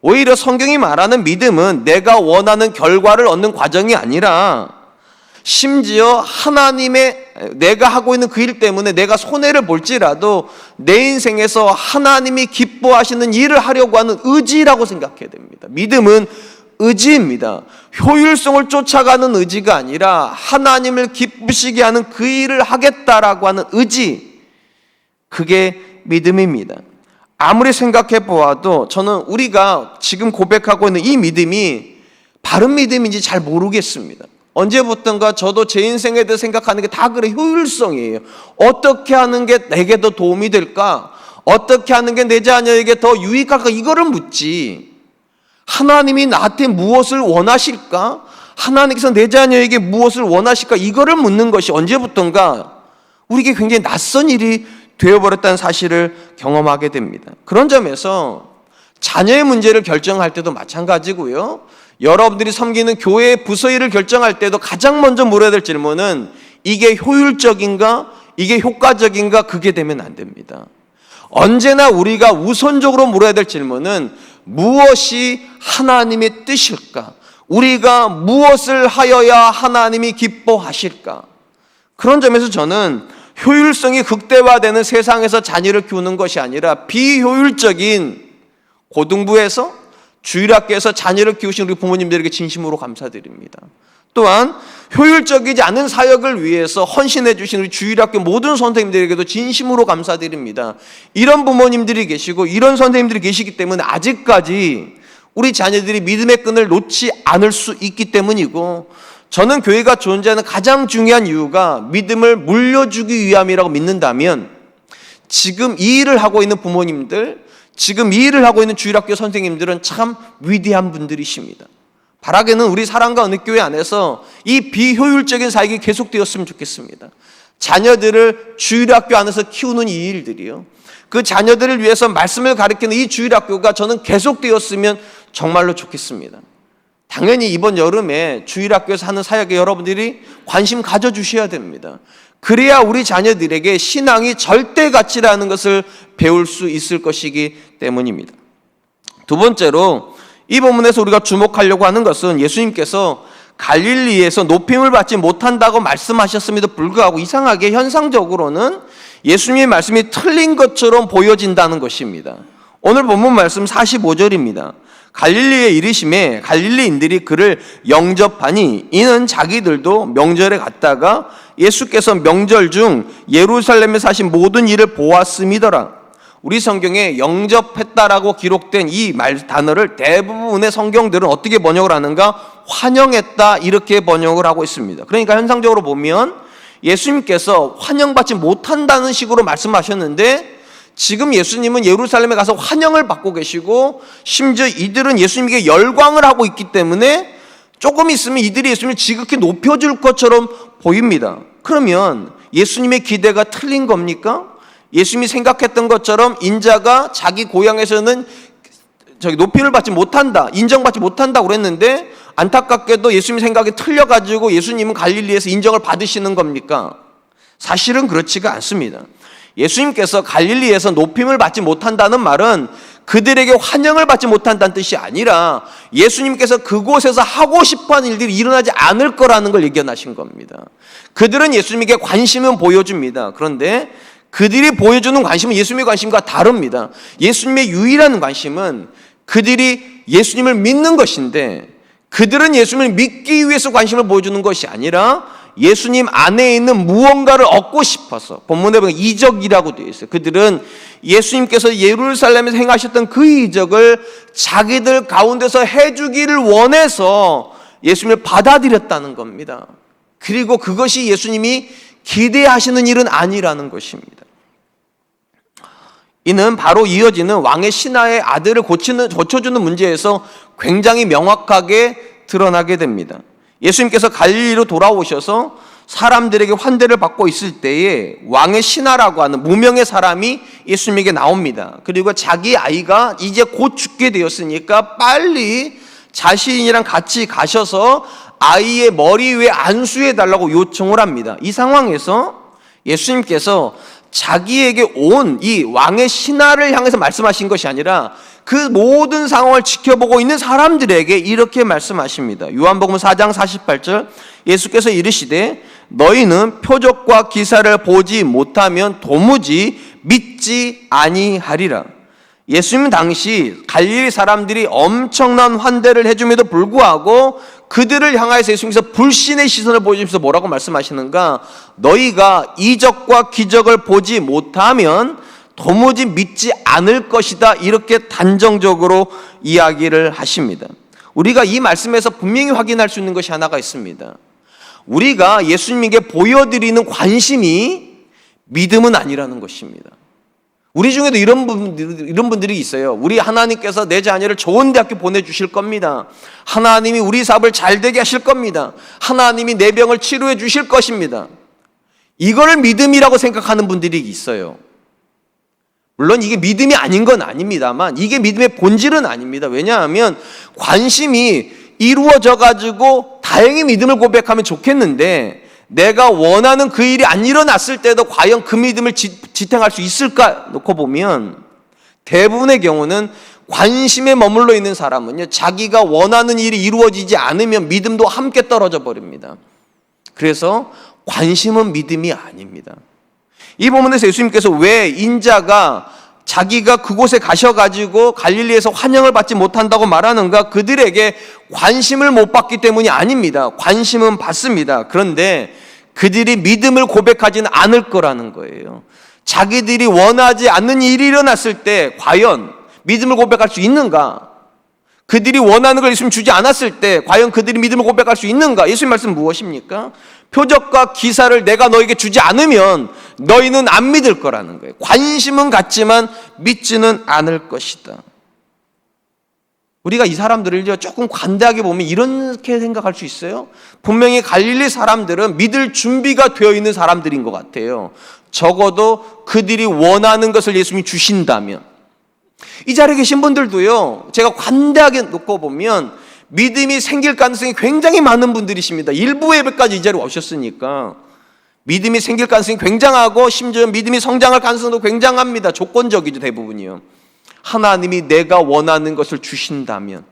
오히려 성경이 말하는 믿음은 내가 원하는 결과를 얻는 과정이 아니라, 심지어 하나님의, 내가 하고 있는 그 일 때문에 내가 손해를 볼지라도 내 인생에서 하나님이 기뻐하시는 일을 하려고 하는 의지라고 생각해야 됩니다. 믿음은 의지입니다. 효율성을 쫓아가는 의지가 아니라 하나님을 기쁘시게 하는 그 일을 하겠다라고 하는 의지, 그게 믿음입니다. 아무리 생각해 보아도 저는 우리가 지금 고백하고 있는 이 믿음이 바른 믿음인지 잘 모르겠습니다. 언제부턴가 저도 제 인생에 대해 생각하는 게 다 그래, 효율성이에요. 어떻게 하는 게 내게 더 도움이 될까? 어떻게 하는 게 내 자녀에게 더 유익할까? 이거를 묻지, 하나님이 나한테 무엇을 원하실까? 하나님께서 내 자녀에게 무엇을 원하실까? 이거를 묻는 것이 언제부턴가 우리에게 굉장히 낯선 일이 되어버렸다는 사실을 경험하게 됩니다. 그런 점에서 자녀의 문제를 결정할 때도 마찬가지고요, 여러분들이 섬기는 교회의 부서 일을 결정할 때도 가장 먼저 물어야 될 질문은 이게 효율적인가? 이게 효과적인가? 그게 되면 안 됩니다. 언제나 우리가 우선적으로 물어야 될 질문은 무엇이 하나님의 뜻일까? 우리가 무엇을 하여야 하나님이 기뻐하실까? 그런 점에서 저는 효율성이 극대화되는 세상에서 자녀를 키우는 것이 아니라 비효율적인 고등부에서, 주일학교에서 자녀를 키우신 우리 부모님들에게 진심으로 감사드립니다. 또한 효율적이지 않은 사역을 위해서 헌신해 주신 우리 주일학교 모든 선생님들에게도 진심으로 감사드립니다. 이런 부모님들이 계시고 이런 선생님들이 계시기 때문에 아직까지 우리 자녀들이 믿음의 끈을 놓지 않을 수 있기 때문이고, 저는 교회가 존재하는 가장 중요한 이유가 믿음을 물려주기 위함이라고 믿는다면, 지금 이 일을 하고 있는 부모님들, 지금 이 일을 하고 있는 주일학교 선생님들은 참 위대한 분들이십니다. 바라기는 우리 사랑과 은혜교회 안에서 이 비효율적인 사역이 계속되었으면 좋겠습니다. 자녀들을 주일학교 안에서 키우는 이 일들이요, 그 자녀들을 위해서 말씀을 가르치는 이 주일학교가 저는 계속되었으면 정말로 좋겠습니다. 당연히 이번 여름에 주일학교에서 하는 사역에 여러분들이 관심 가져주셔야 됩니다. 그래야 우리 자녀들에게 신앙이 절대 가치라는 것을 배울 수 있을 것이기 때문입니다. 두 번째로 이 본문에서 우리가 주목하려고 하는 것은 예수님께서 갈릴리에서 높임을 받지 못한다고 말씀하셨음에도 불구하고 이상하게 현상적으로는 예수님의 말씀이 틀린 것처럼 보여진다는 것입니다. 오늘 본문 말씀 45절입니다. 갈릴리에 이르심에 갈릴리인들이 그를 영접하니 이는 자기들도 명절에 갔다가 예수께서 명절 중 예루살렘에 사신 모든 일을 보았음이더라. 우리 성경에 영접했다라고 기록된 이 단어를 대부분의 성경들은 어떻게 번역을 하는가? 환영했다, 이렇게 번역을 하고 있습니다. 그러니까 현상적으로 보면 예수님께서 환영받지 못한다는 식으로 말씀하셨는데, 지금 예수님은 예루살렘에 가서 환영을 받고 계시고 심지어 이들은 예수님에게 열광을 하고 있기 때문에 조금 있으면 이들이 예수님을 지극히 높여줄 것처럼 보입니다. 그러면 예수님의 기대가 틀린 겁니까? 예수님이 생각했던 것처럼 인자가 자기 고향에서는 높임을 받지 못한다, 인정받지 못한다고 그랬는데, 안타깝게도 예수님 생각이 틀려가지고 예수님은 갈릴리에서 인정을 받으시는 겁니까? 사실은 그렇지가 않습니다. 예수님께서 갈릴리에서 높임을 받지 못한다는 말은 그들에게 환영을 받지 못한다는 뜻이 아니라 예수님께서 그곳에서 하고 싶어하는 일들이 일어나지 않을 거라는 걸 예견하신 겁니다. 그들은 예수님에게 관심은 보여줍니다. 그런데 그들이 보여주는 관심은 예수님의 관심과 다릅니다. 예수님의 유일한 관심은 그들이 예수님을 믿는 것인데, 그들은 예수님을 믿기 위해서 관심을 보여주는 것이 아니라 예수님 안에 있는 무언가를 얻고 싶어서, 본문에 보면 이적이라고 되어 있어요. 그들은 예수님께서 예루살렘에서 행하셨던 그 이적을 자기들 가운데서 해주기를 원해서 예수님을 받아들였다는 겁니다. 그리고 그것이 예수님이 기대하시는 일은 아니라는 것입니다. 이는 바로 이어지는 왕의 신하의 아들을 고쳐주는 문제에서 굉장히 명확하게 드러나게 됩니다. 예수님께서 갈릴리로 돌아오셔서 사람들에게 환대를 받고 있을 때에 왕의 신하라고 하는 무명의 사람이 예수님에게 나옵니다. 그리고 자기 아이가 이제 곧 죽게 되었으니까 빨리 자신이랑 같이 가셔서 아이의 머리 위에 안수해 달라고 요청을 합니다. 이 상황에서 예수님께서 자기에게 온 이 왕의 신하를 향해서 말씀하신 것이 아니라 그 모든 상황을 지켜보고 있는 사람들에게 이렇게 말씀하십니다. 요한복음 4장 48절, 예수께서 이르시되 너희는 표적과 기사를 보지 못하면 도무지 믿지 아니하리라. 예수님 당시 갈릴리 사람들이 엄청난 환대를 해줌에도 불구하고 그들을 향해서 예수님께서 불신의 시선을 보여주면서 뭐라고 말씀하시는가? 너희가 이적과 기적을 보지 못하면 도무지 믿지 않을 것이다. 이렇게 단정적으로 이야기를 하십니다. 우리가 이 말씀에서 분명히 확인할 수 있는 것이 하나가 있습니다. 우리가 예수님에게 보여드리는 관심이 믿음은 아니라는 것입니다. 우리 중에도 이런 분들이 있어요. 우리 하나님께서 내 자녀를 좋은 대학교 보내주실 겁니다. 하나님이 우리 사업을 잘 되게 하실 겁니다. 하나님이 내 병을 치료해 주실 것입니다. 이거를 믿음이라고 생각하는 분들이 있어요. 물론 이게 믿음이 아닌 건 아닙니다만 이게 믿음의 본질은 아닙니다. 왜냐하면 관심이 이루어져 가지고 다행히 믿음을 고백하면 좋겠는데 내가 원하는 그 일이 안 일어났을 때도 과연 그 믿음을 지탱할 수 있을까 놓고 보면 대부분의 경우는 관심에 머물러 있는 사람은요, 자기가 원하는 일이 이루어지지 않으면 믿음도 함께 떨어져 버립니다. 그래서 관심은 믿음이 아닙니다. 이 본문에서 예수님께서 왜 인자가 자기가 그곳에 가셔가지고 갈릴리에서 환영을 받지 못한다고 말하는가? 그들에게 관심을 못 받기 때문이 아닙니다. 관심은 받습니다. 그런데 그들이 믿음을 고백하지는 않을 거라는 거예요. 자기들이 원하지 않는 일이 일어났을 때 과연 믿음을 고백할 수 있는가? 그들이 원하는 걸 예수님 주지 않았을 때 과연 그들이 믿음을 고백할 수 있는가? 예수님 말씀 무엇입니까? 표적과 기사를 내가 너에게 주지 않으면 너희는 안 믿을 거라는 거예요. 관심은 갖지만 믿지는 않을 것이다. 우리가 이 사람들을 조금 관대하게 보면 이렇게 생각할 수 있어요. 분명히 갈릴리 사람들은 믿을 준비가 되어 있는 사람들인 것 같아요. 적어도 그들이 원하는 것을 예수님이 주신다면. 이 자리에 계신 분들도요, 제가 관대하게 놓고 보면 믿음이 생길 가능성이 굉장히 많은 분들이십니다. 일부 예배까지 이 자리에 오셨으니까 믿음이 생길 가능성이 굉장하고 심지어 믿음이 성장할 가능성도 굉장합니다. 조건적이죠, 대부분이요. 하나님이 내가 원하는 것을 주신다면.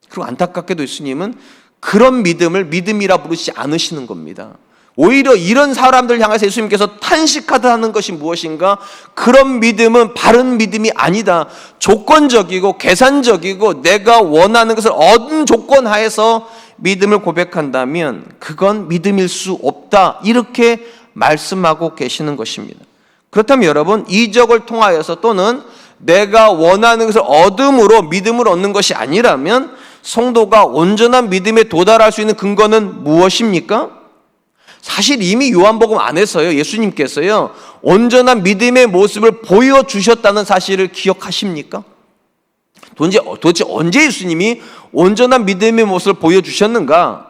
그리고 안타깝게도 예수님은 그런 믿음을 믿음이라 부르지 않으시는 겁니다. 오히려 이런 사람들 향해서 예수님께서 탄식하다는 것이 무엇인가? 그런 믿음은 바른 믿음이 아니다. 조건적이고 계산적이고 내가 원하는 것을 얻은 조건 하에서 믿음을 고백한다면 그건 믿음일 수 없다. 이렇게 말씀하고 계시는 것입니다. 그렇다면 여러분, 이적을 통하여서 또는 내가 원하는 것을 얻음으로 믿음을 얻는 것이 아니라면 성도가 온전한 믿음에 도달할 수 있는 근거는 무엇입니까? 사실 이미 요한복음 안에서요, 예수님께서요, 온전한 믿음의 모습을 보여주셨다는 사실을 기억하십니까? 도대체 언제 예수님이 온전한 믿음의 모습을 보여주셨는가?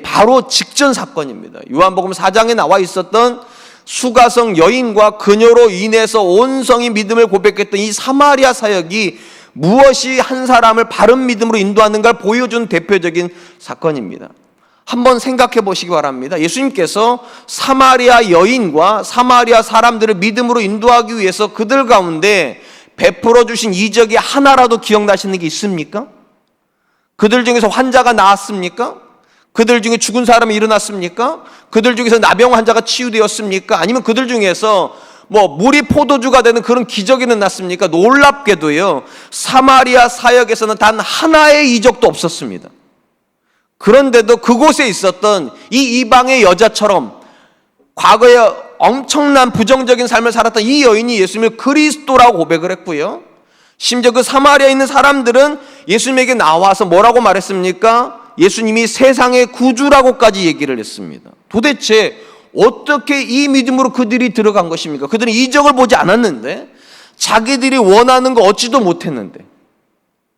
바로 직전 사건입니다. 요한복음 4장에 나와 있었던 수가성 여인과 그녀로 인해서 온 성이 믿음을 고백했던 이 사마리아 사역이 무엇이 한 사람을 바른 믿음으로 인도하는가를 보여준 대표적인 사건입니다. 한번 생각해 보시기 바랍니다. 예수님께서 사마리아 여인과 사마리아 사람들을 믿음으로 인도하기 위해서 그들 가운데 베풀어 주신 이적이 하나라도 기억나시는 게 있습니까? 그들 중에서 환자가 나았습니까? 그들 중에 죽은 사람이 일어났습니까? 그들 중에서 나병 환자가 치유되었습니까? 아니면 그들 중에서 물이 포도주가 되는 그런 기적이 일어났습니까? 놀랍게도요, 사마리아 사역에서는 단 하나의 이적도 없었습니다. 그런데도 그곳에 있었던 이 이방의 여자처럼 과거에 엄청난 부정적인 삶을 살았던 이 여인이 예수님을 그리스도라고 고백을 했고요, 심지어 그 사마리아에 있는 사람들은 예수님에게 나와서 뭐라고 말했습니까? 예수님이 세상의 구주라고까지 얘기를 했습니다. 도대체 어떻게 이 믿음으로 그들이 들어간 것입니까? 그들은 이적을 보지 않았는데 자기들이 원하는 거 얻지도 못했는데,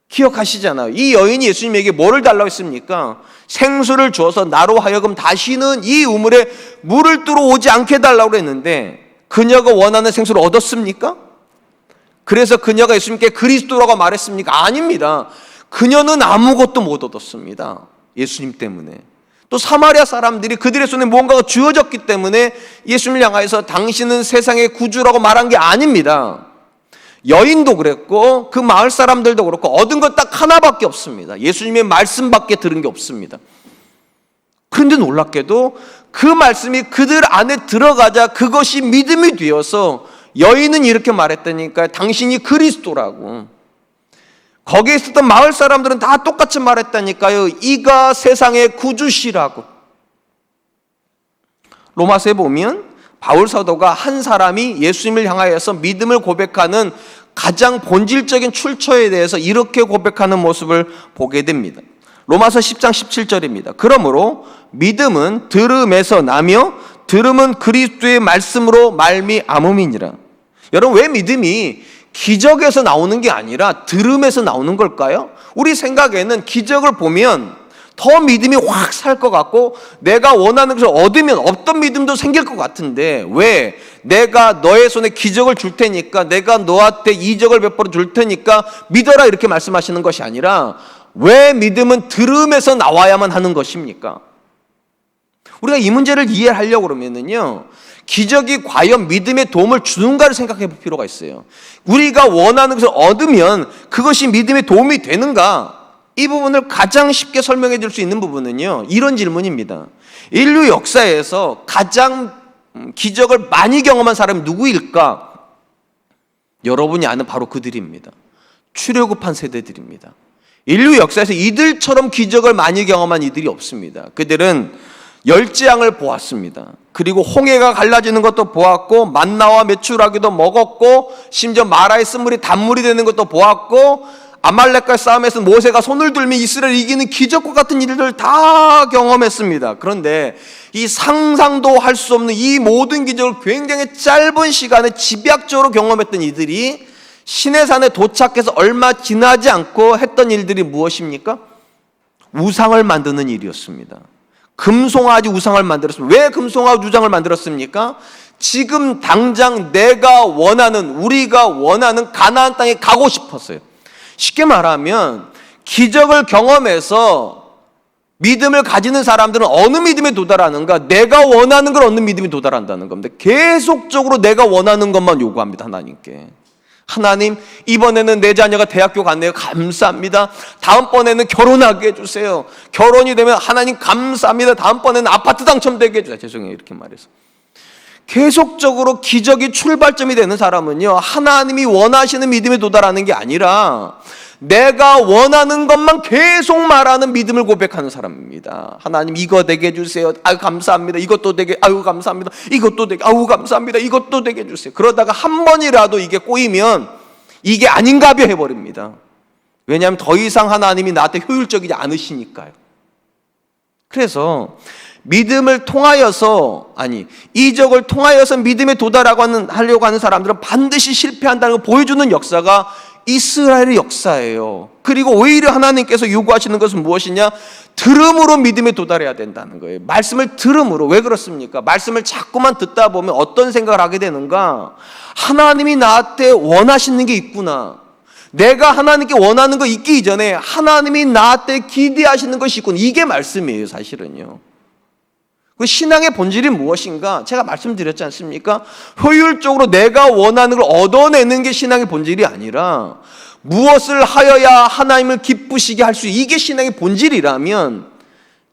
기억하시잖아요. 이 여인이 예수님에게 뭐를 달라고 했습니까? 생수를 주어서 나로 하여금 다시는 이 우물에 물을 들어오지 않게 해달라고 했는데 그녀가 원하는 생수를 얻었습니까? 그래서 그녀가 예수님께 그리스도라고 말했습니까? 아닙니다. 그녀는 아무것도 못 얻었습니다. 예수님 때문에. 또 사마리아 사람들이 그들의 손에 무언가가 주어졌기 때문에 예수님을 향하여서 당신은 세상의 구주라고 말한 게 아닙니다. 여인도 그랬고 그 마을 사람들도 그렇고 얻은 건 딱 하나밖에 없습니다. 예수님의 말씀밖에 들은 게 없습니다. 그런데 놀랍게도 그 말씀이 그들 안에 들어가자 그것이 믿음이 되어서 여인은 이렇게 말했다니까요. 당신이 그리스도라고. 거기에 있었던 마을 사람들은 다 똑같이 말했다니까요. 이가 세상의 구주시라고. 로마서에 보면 바울 사도가 한 사람이 예수님을 향하여서 믿음을 고백하는 가장 본질적인 출처에 대해서 이렇게 고백하는 모습을 보게 됩니다. 로마서 10장 17절입니다. 그러므로 믿음은 들음에서 나며 들음은 그리스도의 말씀으로 말미암음이니라. 여러분, 왜 믿음이 기적에서 나오는 게 아니라 들음에서 나오는 걸까요? 우리 생각에는 기적을 보면 더 믿음이 확 살 것 같고 내가 원하는 것을 얻으면 없던 믿음도 생길 것 같은데, 왜? 내가 너의 손에 기적을 줄 테니까, 내가 너한테 이적을 베풀어 줄 테니까 믿어라, 이렇게 말씀하시는 것이 아니라 왜 믿음은 들음에서 나와야만 하는 것입니까? 우리가 이 문제를 이해하려고 그러면은요, 기적이 과연 믿음에 도움을 주는가를 생각해 볼 필요가 있어요. 우리가 원하는 것을 얻으면 그것이 믿음에 도움이 되는가? 이 부분을 가장 쉽게 설명해 줄 수 있는 부분은요, 이런 질문입니다. 인류 역사에서 가장 기적을 많이 경험한 사람이 누구일까? 여러분이 아는 바로 그들입니다. 출애굽한 세대들입니다. 인류 역사에서 이들처럼 기적을 많이 경험한 이들이 없습니다. 그들은 열재앙을 보았습니다. 그리고 홍해가 갈라지는 것도 보았고, 만나와 메추라기도 먹었고, 심지어 마라의 쓴물이 단물이 되는 것도 보았고, 아말렉과의 싸움에서 모세가 손을 들면 이스라엘을 이기는 기적과 같은 일들을 다 경험했습니다. 그런데 이 상상도 할 수 없는 이 모든 기적을 굉장히 짧은 시간에 집약적으로 경험했던 이들이 시내산에 도착해서 얼마 지나지 않고 했던 일들이 무엇입니까? 우상을 만드는 일이었습니다. 금송아지 우상을 만들었습니다. 왜 금송아지 우상을 만들었습니까? 지금 당장 내가 원하는, 우리가 원하는 가나안 땅에 가고 싶었어요. 쉽게 말하면 기적을 경험해서 믿음을 가지는 사람들은 어느 믿음에 도달하는가? 내가 원하는 걸 얻는 믿음에 도달한다는 겁니다. 계속적으로 내가 원하는 것만 요구합니다, 하나님께. 하나님, 이번에는 내 자녀가 대학교 갔네요. 감사합니다. 다음번에는 결혼하게 해주세요. 결혼이 되면 하나님 감사합니다. 다음번에는 아파트 당첨되게 해주세요. 죄송해요, 이렇게 말해서. 계속적으로 기적이 출발점이 되는 사람은요, 하나님이 원하시는 믿음에 도달하는 게 아니라 내가 원하는 것만 계속 말하는 믿음을 고백하는 사람입니다. 하나님, 이거 되게 해주세요. 아유 감사합니다. 이것도 되게, 아유 감사합니다. 이것도 되게, 아유 감사합니다. 이것도 되게 해주세요. 그러다가 한 번이라도 이게 꼬이면 이게 아닌가벼 해버립니다. 왜냐하면 더 이상 하나님이 나한테 효율적이지 않으시니까요. 그래서 믿음을 통하여서, 이적을 통하여서 믿음에 도달하려고 하는 사람들은 반드시 실패한다는 걸 보여주는 역사가 이스라엘의 역사예요. 그리고 오히려 하나님께서 요구하시는 것은 무엇이냐? 들음으로 믿음에 도달해야 된다는 거예요. 말씀을 들음으로. 왜 그렇습니까? 말씀을 자꾸만 듣다 보면 어떤 생각을 하게 되는가? 하나님이 나한테 원하시는 게 있구나. 내가 하나님께 원하는 거 있기 이전에 하나님이 나한테 기대하시는 것이 있구나. 이게 말씀이에요, 사실은요. 그 신앙의 본질이 무엇인가? 제가 말씀드렸지 않습니까? 효율적으로 내가 원하는 걸 얻어내는 게 신앙의 본질이 아니라 무엇을 하여야 하나님을 기쁘시게 할 수, 이게 신앙의 본질이라면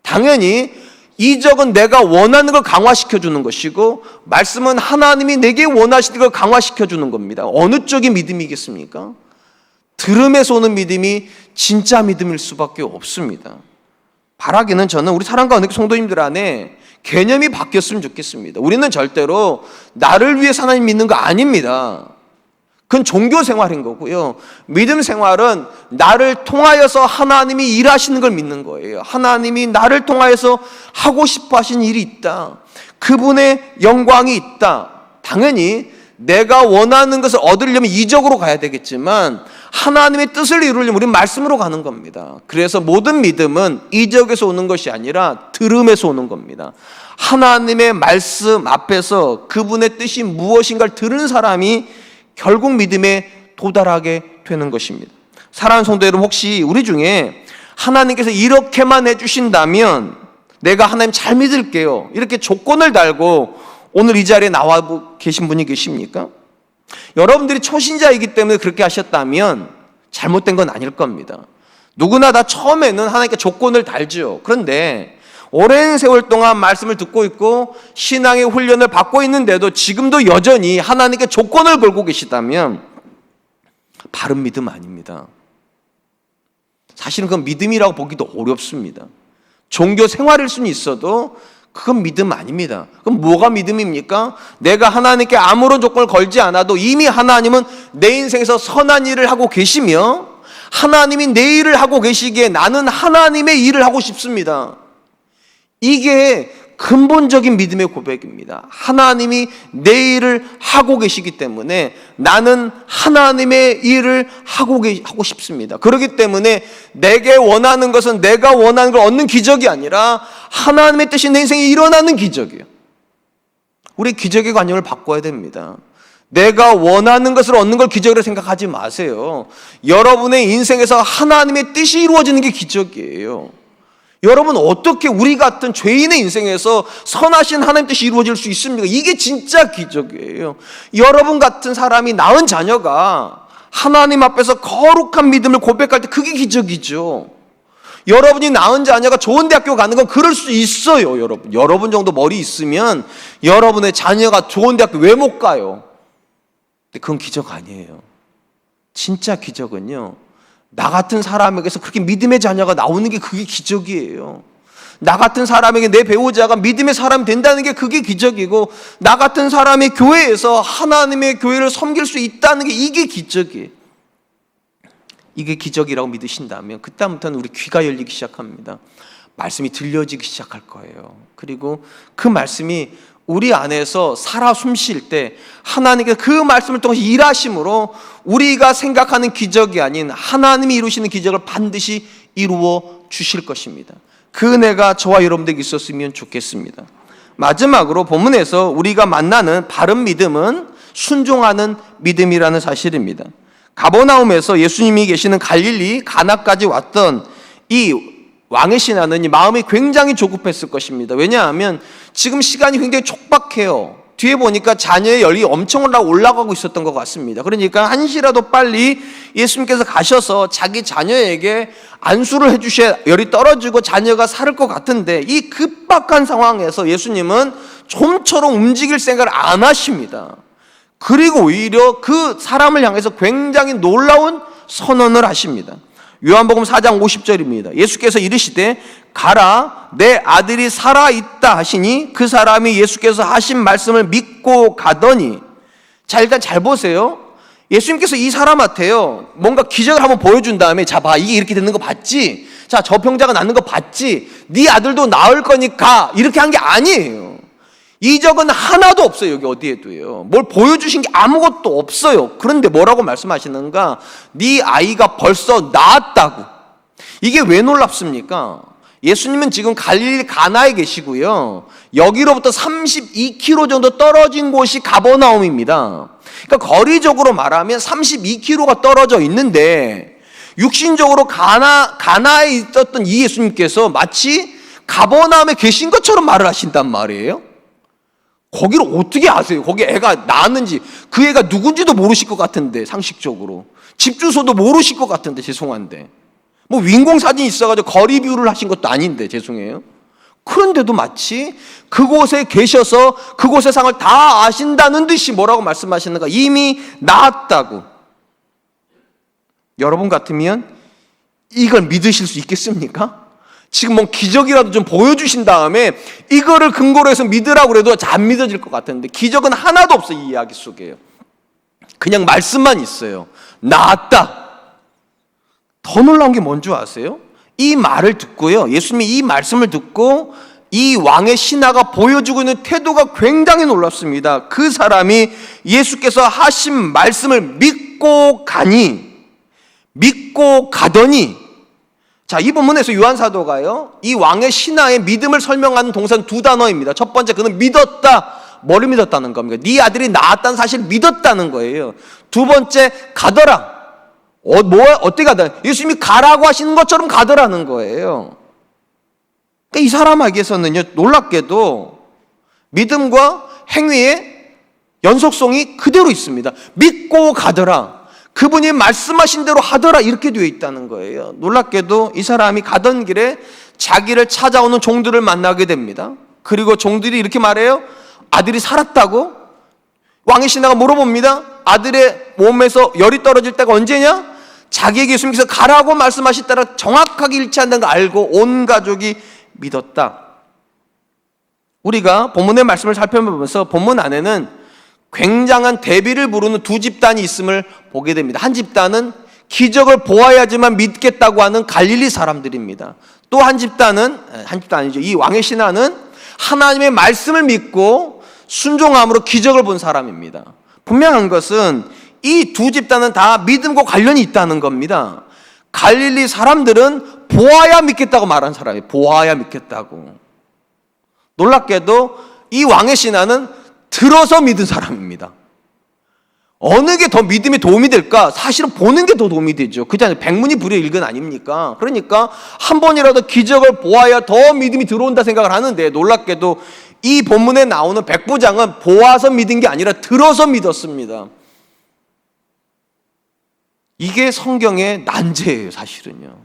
당연히 이적은 내가 원하는 걸 강화시켜 주는 것이고 말씀은 하나님이 내게 원하시는 걸 강화시켜 주는 겁니다. 어느 쪽이 믿음이겠습니까? 들음에서 오는 믿음이 진짜 믿음일 수밖에 없습니다. 바라기는 저는 우리 사랑과 은혜 성도님들 안에 개념이 바뀌었으면 좋겠습니다. 우리는 절대로 나를 위해서 하나님 믿는 거 아닙니다. 그건 종교 생활인 거고요. 믿음 생활은 나를 통하여서 하나님이 일하시는 걸 믿는 거예요. 하나님이 나를 통하여서 하고 싶어 하신 일이 있다. 그분의 영광이 있다. 당연히 내가 원하는 것을 얻으려면 이적으로 가야 되겠지만 하나님의 뜻을 이루려면 우리는 말씀으로 가는 겁니다. 그래서 모든 믿음은 이적에서 오는 것이 아니라 들음에서 오는 겁니다. 하나님의 말씀 앞에서 그분의 뜻이 무엇인가를 들은 사람이 결국 믿음에 도달하게 되는 것입니다. 사랑하는 성도 여러분, 혹시 우리 중에 하나님께서 이렇게만 해주신다면 내가 하나님 잘 믿을게요, 이렇게 조건을 달고 오늘 이 자리에 나와 계신 분이 계십니까? 여러분들이 초신자이기 때문에 그렇게 하셨다면 잘못된 건 아닐 겁니다. 누구나 다 처음에는 하나님께 조건을 달죠. 그런데 오랜 세월 동안 말씀을 듣고 있고 신앙의 훈련을 받고 있는데도 지금도 여전히 하나님께 조건을 걸고 계시다면 바른 믿음 아닙니다. 사실은 그건 믿음이라고 보기도 어렵습니다. 종교 생활일 수는 있어도 그건 믿음 아닙니다. 그럼 뭐가 믿음입니까? 내가 하나님께 아무런 조건을 걸지 않아도 이미 하나님은 내 인생에서 선한 일을 하고 계시며 하나님이 내 일을 하고 계시기에 나는 하나님의 일을 하고 싶습니다. 이게 근본적인 믿음의 고백입니다. 하나님이 내 일을 하고 계시기 때문에 나는 하나님의 일을 하고 싶습니다. 그렇기 때문에 내게 원하는 것은 내가 원하는 걸 얻는 기적이 아니라 하나님의 뜻이 내 인생에 일어나는 기적이에요. 우리 기적의 관념을 바꿔야 됩니다. 내가 원하는 것을 얻는 걸 기적으로 생각하지 마세요. 여러분의 인생에서 하나님의 뜻이 이루어지는 게 기적이에요. 여러분, 어떻게 우리 같은 죄인의 인생에서 선하신 하나님 뜻이 이루어질 수 있습니까? 이게 진짜 기적이에요. 여러분 같은 사람이 낳은 자녀가 하나님 앞에서 거룩한 믿음을 고백할 때 그게 기적이죠. 여러분이 낳은 자녀가 좋은 대학교 가는 건 그럴 수 있어요. 여러분 정도 머리 있으면 여러분의 자녀가 좋은 대학교 왜 못 가요? 근데 그건 기적 아니에요. 진짜 기적은요, 나 같은 사람에게서 그렇게 믿음의 자녀가 나오는 게 그게 기적이에요. 나 같은 사람에게 내 배우자가 믿음의 사람이 된다는 게 그게 기적이고, 나 같은 사람의 교회에서 하나님의 교회를 섬길 수 있다는 게 이게 기적이에요. 이게 기적이라고 믿으신다면 그다음부터는 우리 귀가 열리기 시작합니다. 말씀이 들려지기 시작할 거예요. 그리고 그 말씀이 우리 안에서 살아 숨쉴 때 하나님께서 그 말씀을 통해서 일하심으로 우리가 생각하는 기적이 아닌 하나님이 이루시는 기적을 반드시 이루어 주실 것입니다. 그 은혜가 저와 여러분들에게 있었으면 좋겠습니다. 마지막으로 본문에서 우리가 만나는 바른 믿음은 순종하는 믿음이라는 사실입니다. 가버나움에서 예수님이 계시는 갈릴리 가나까지 왔던 이 왕의 신하는 마음이 굉장히 조급했을 것입니다. 왜냐하면 지금 시간이 굉장히 촉박해요. 뒤에 보니까 자녀의 열이 엄청 올라가고 있었던 것 같습니다. 그러니까 한시라도 빨리 예수님께서 가셔서 자기 자녀에게 안수를 해주셔야 열이 떨어지고 자녀가 살 것 같은데, 이 급박한 상황에서 예수님은 좀처럼 움직일 생각을 안 하십니다. 그리고 오히려 그 사람을 향해서 굉장히 놀라운 선언을 하십니다. 요한복음 4장 50절입니다. 예수께서 이르시되 가라, 내 아들이 살아있다 하시니 그 사람이 예수께서 하신 말씀을 믿고 가더니. 자, 일단 잘 보세요. 예수님께서 이 사람한테요, 뭔가 기적을 한번 보여준 다음에, 자 봐, 이게 이렇게 되는 거 봤지? 자, 저 병자가 낫는 거 봤지? 네 아들도 나을 거니까, 이렇게 한 게 아니에요. 이적은 하나도 없어요. 여기 어디에도요. 뭘 보여주신 게 아무것도 없어요. 그런데 뭐라고 말씀하시는가? 네 아이가 벌써 낳았다고. 이게 왜 놀랍습니까? 예수님은 지금 갈릴리 가나에 계시고요, 여기로부터 32km 정도 떨어진 곳이 가버나움입니다. 그러니까 거리적으로 말하면 32km가 떨어져 있는데, 육신적으로 가나에 있었던 이 예수님께서 마치 가버나움에 계신 것처럼 말을 하신단 말이에요. 거기를 어떻게 아세요? 거기 애가 낳았는지, 그 애가 누군지도 모르실 것 같은데, 상식적으로 집 주소도 모르실 것 같은데, 죄송한데 뭐 윈공 사진이 있어가지고 거리 비유를 하신 것도 아닌데, 죄송해요. 그런데도 마치 그곳에 계셔서 그곳의 상을 다 아신다는 듯이 뭐라고 말씀하시는가? 이미 낳았다고. 여러분 같으면 이걸 믿으실 수 있겠습니까? 지금 뭐 기적이라도 좀 보여주신 다음에 이거를 근거로 해서 믿으라고 그래도 잘 안 믿어질 것 같은데, 기적은 하나도 없어요. 이 이야기 속에요. 그냥 말씀만 있어요. 나았다. 더 놀라운 게 뭔지 아세요? 이 말을 듣고요, 예수님이 이 말씀을 듣고 이 왕의 신하가 보여주고 있는 태도가 굉장히 놀랍습니다. 그 사람이 예수께서 하신 말씀을 믿고 가더니, 자, 이 본문에서 요한 사도가요, 이 왕의 신하의 믿음을 설명하는 동사는 두 단어입니다. 첫 번째, 그는 믿었다. 뭐를 믿었다는 겁니까? 네 아들이 나았다는 사실을 믿었다는 거예요. 두 번째, 가더라. 어떻게 가더라? 예수님이 가라고 하시는 것처럼 가더라는 거예요. 그러니까 이 사람에게서는요, 놀랍게도 믿음과 행위의 연속성이 그대로 있습니다. 믿고 가더라. 그분이 말씀하신 대로 하더라. 이렇게 되어 있다는 거예요. 놀랍게도 이 사람이 가던 길에 자기를 찾아오는 종들을 만나게 됩니다. 그리고 종들이 이렇게 말해요. 아들이 살았다고? 왕의 신하가 물어봅니다. 아들의 몸에서 열이 떨어질 때가 언제냐? 자기에게 예수님께서 가라고 말씀하셨다라 정확하게 일치한다는 걸 알고 온 가족이 믿었다. 우리가 본문의 말씀을 살펴보면서 본문 안에는 굉장한 대비를 부르는 두 집단이 있음을 보게 됩니다. 한 집단은 기적을 보아야지만 믿겠다고 하는 갈릴리 사람들입니다. 또 한 집단 아니죠. 이 왕의 신하는 하나님의 말씀을 믿고 순종함으로 기적을 본 사람입니다. 분명한 것은 이 두 집단은 다 믿음과 관련이 있다는 겁니다. 갈릴리 사람들은 보아야 믿겠다고 말한 사람이에요. 보아야 믿겠다고. 놀랍게도 이 왕의 신하는 들어서 믿은 사람입니다. 어느 게 더 믿음에 도움이 될까? 사실은 보는 게 더 도움이 되죠. 그렇잖아요. 백문이불여일견 아닙니까? 그러니까 한 번이라도 기적을 보아야 더 믿음이 들어온다 생각을 하는데, 놀랍게도 이 본문에 나오는 백부장은 보아서 믿은 게 아니라 들어서 믿었습니다. 이게 성경의 난제예요, 사실은요.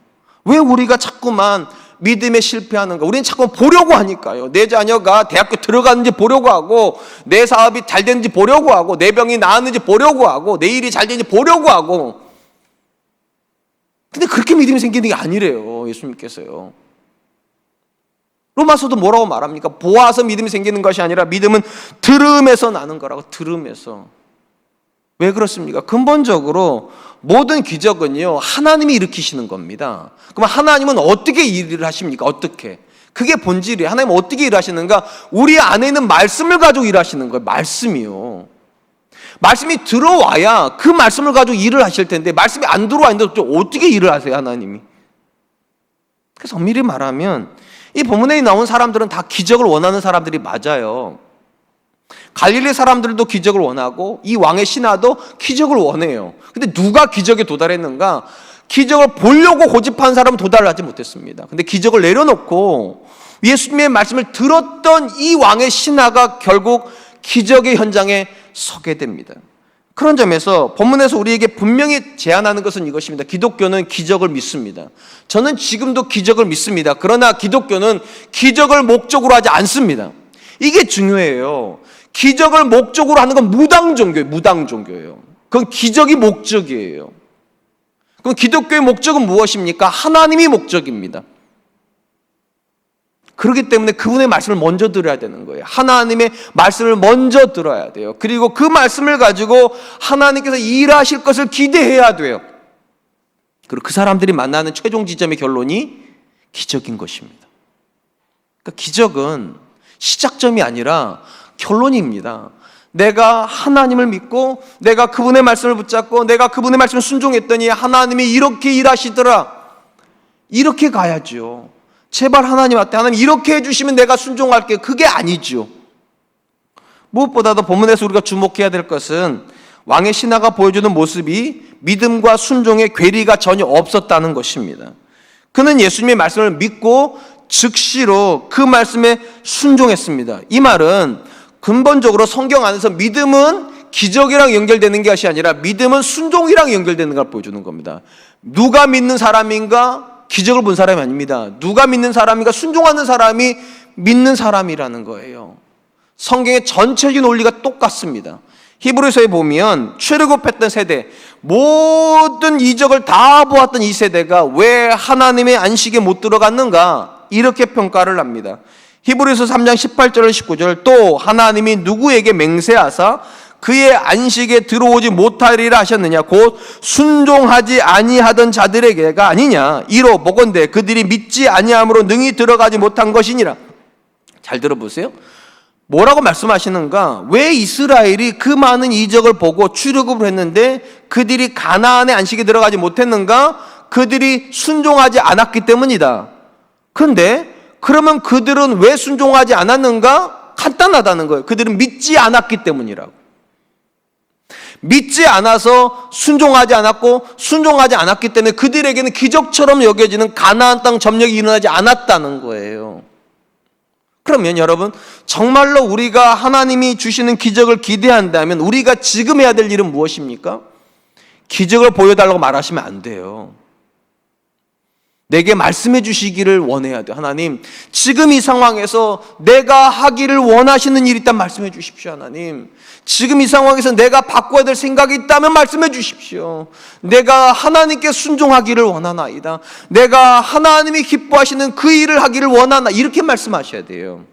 왜 우리가 자꾸만 믿음에 실패하는가? 우리는 자꾸 보려고 하니까요. 내 자녀가 대학교 들어가는지 보려고 하고, 내 사업이 잘 되는지 보려고 하고, 내 병이 나았는지 보려고 하고, 내 일이 잘 되는지 보려고 하고. 근데 그렇게 믿음이 생기는 게 아니래요, 예수님께서요. 로마서도 뭐라고 말합니까? 보아서 믿음이 생기는 것이 아니라 믿음은 들음에서 나는 거라고. 들음에서. 왜 그렇습니까? 근본적으로 모든 기적은요, 하나님이 일으키시는 겁니다. 그럼 하나님은 어떻게 일을 하십니까? 어떻게? 그게 본질이에요. 하나님은 어떻게 일하시는가? 우리 안에 있는 말씀을 가지고 일하시는 거예요. 말씀이요. 말씀이 들어와야 그 말씀을 가지고 일을 하실 텐데, 말씀이 안 들어와 있는데 어떻게 일을 하세요, 하나님이? 그래서 엄밀히 말하면 이 본문에 나온 사람들은 다 기적을 원하는 사람들이 맞아요. 갈릴리 사람들도 기적을 원하고 이 왕의 신하도 기적을 원해요. 근데 누가 기적에 도달했는가? 기적을 보려고 고집한 사람은 도달하지 못했습니다. 근데 기적을 내려놓고 예수님의 말씀을 들었던 이 왕의 신하가 결국 기적의 현장에 서게 됩니다. 그런 점에서 본문에서 우리에게 분명히 제안하는 것은 이것입니다. 기독교는 기적을 믿습니다. 저는 지금도 기적을 믿습니다. 그러나 기독교는 기적을 목적으로 하지 않습니다. 이게 중요해요. 기적을 목적으로 하는 건 무당 종교예요. 무당 종교예요. 그건 기적이 목적이에요. 그럼 기독교의 목적은 무엇입니까? 하나님이 목적입니다. 그렇기 때문에 그분의 말씀을 먼저 들어야 되는 거예요. 하나님의 말씀을 먼저 들어야 돼요. 그리고 그 말씀을 가지고 하나님께서 일하실 것을 기대해야 돼요. 그리고 그 사람들이 만나는 최종 지점의 결론이 기적인 것입니다. 그러니까 기적은 시작점이 아니라 결론입니다. 내가 하나님을 믿고 내가 그분의 말씀을 붙잡고 내가 그분의 말씀을 순종했더니 하나님이 이렇게 일하시더라. 이렇게 가야죠. 제발 하나님한테 하나님 이렇게 해주시면 내가 순종할게. 그게 아니죠. 무엇보다도 본문에서 우리가 주목해야 될 것은 왕의 신하가 보여주는 모습이 믿음과 순종의 괴리가 전혀 없었다는 것입니다. 그는 예수님의 말씀을 믿고 즉시로 그 말씀에 순종했습니다. 이 말은 근본적으로 성경 안에서 믿음은 기적이랑 연결되는 것이 아니라 믿음은 순종이랑 연결되는 걸 보여주는 겁니다. 누가 믿는 사람인가? 기적을 본 사람이 아닙니다. 누가 믿는 사람인가? 순종하는 사람이 믿는 사람이라는 거예요. 성경의 전체적인 논리가 똑같습니다. 히브리서에 보면 출애굽했던 세대, 모든 이적을 다 보았던 이 세대가 왜 하나님의 안식에 못 들어갔는가? 이렇게 평가를 합니다. 히브리서 3장 18절 19절 또 하나님이 누구에게 맹세하사 그의 안식에 들어오지 못하리라 하셨느냐? 곧 순종하지 아니하던 자들에게가 아니냐? 이로 보건대 그들이 믿지 아니함으로 능히 들어가지 못한 것이니라. 잘 들어보세요. 뭐라고 말씀하시는가? 왜 이스라엘이 그 많은 이적을 보고 출애굽을 했는데 그들이 가나안의 안식에 들어가지 못했는가? 그들이 순종하지 않았기 때문이다. 그런데 그러면 그들은 왜 순종하지 않았는가? 간단하다는 거예요. 그들은 믿지 않았기 때문이라고. 믿지 않아서 순종하지 않았고, 순종하지 않았기 때문에 그들에게는 기적처럼 여겨지는 가나안 땅 점령이 일어나지 않았다는 거예요. 그러면 여러분, 정말로 우리가 하나님이 주시는 기적을 기대한다면 우리가 지금 해야 될 일은 무엇입니까? 기적을 보여달라고 말하시면 안 돼요. 내게 말씀해 주시기를 원해야 돼요. 하나님, 지금 이 상황에서 내가 하기를 원하시는 일이 있다면 말씀해 주십시오. 하나님, 지금 이 상황에서 내가 바꿔야 될 생각이 있다면 말씀해 주십시오. 내가 하나님께 순종하기를 원하나이다. 내가 하나님이 기뻐하시는 그 일을 하기를 원하나, 이렇게 말씀하셔야 돼요.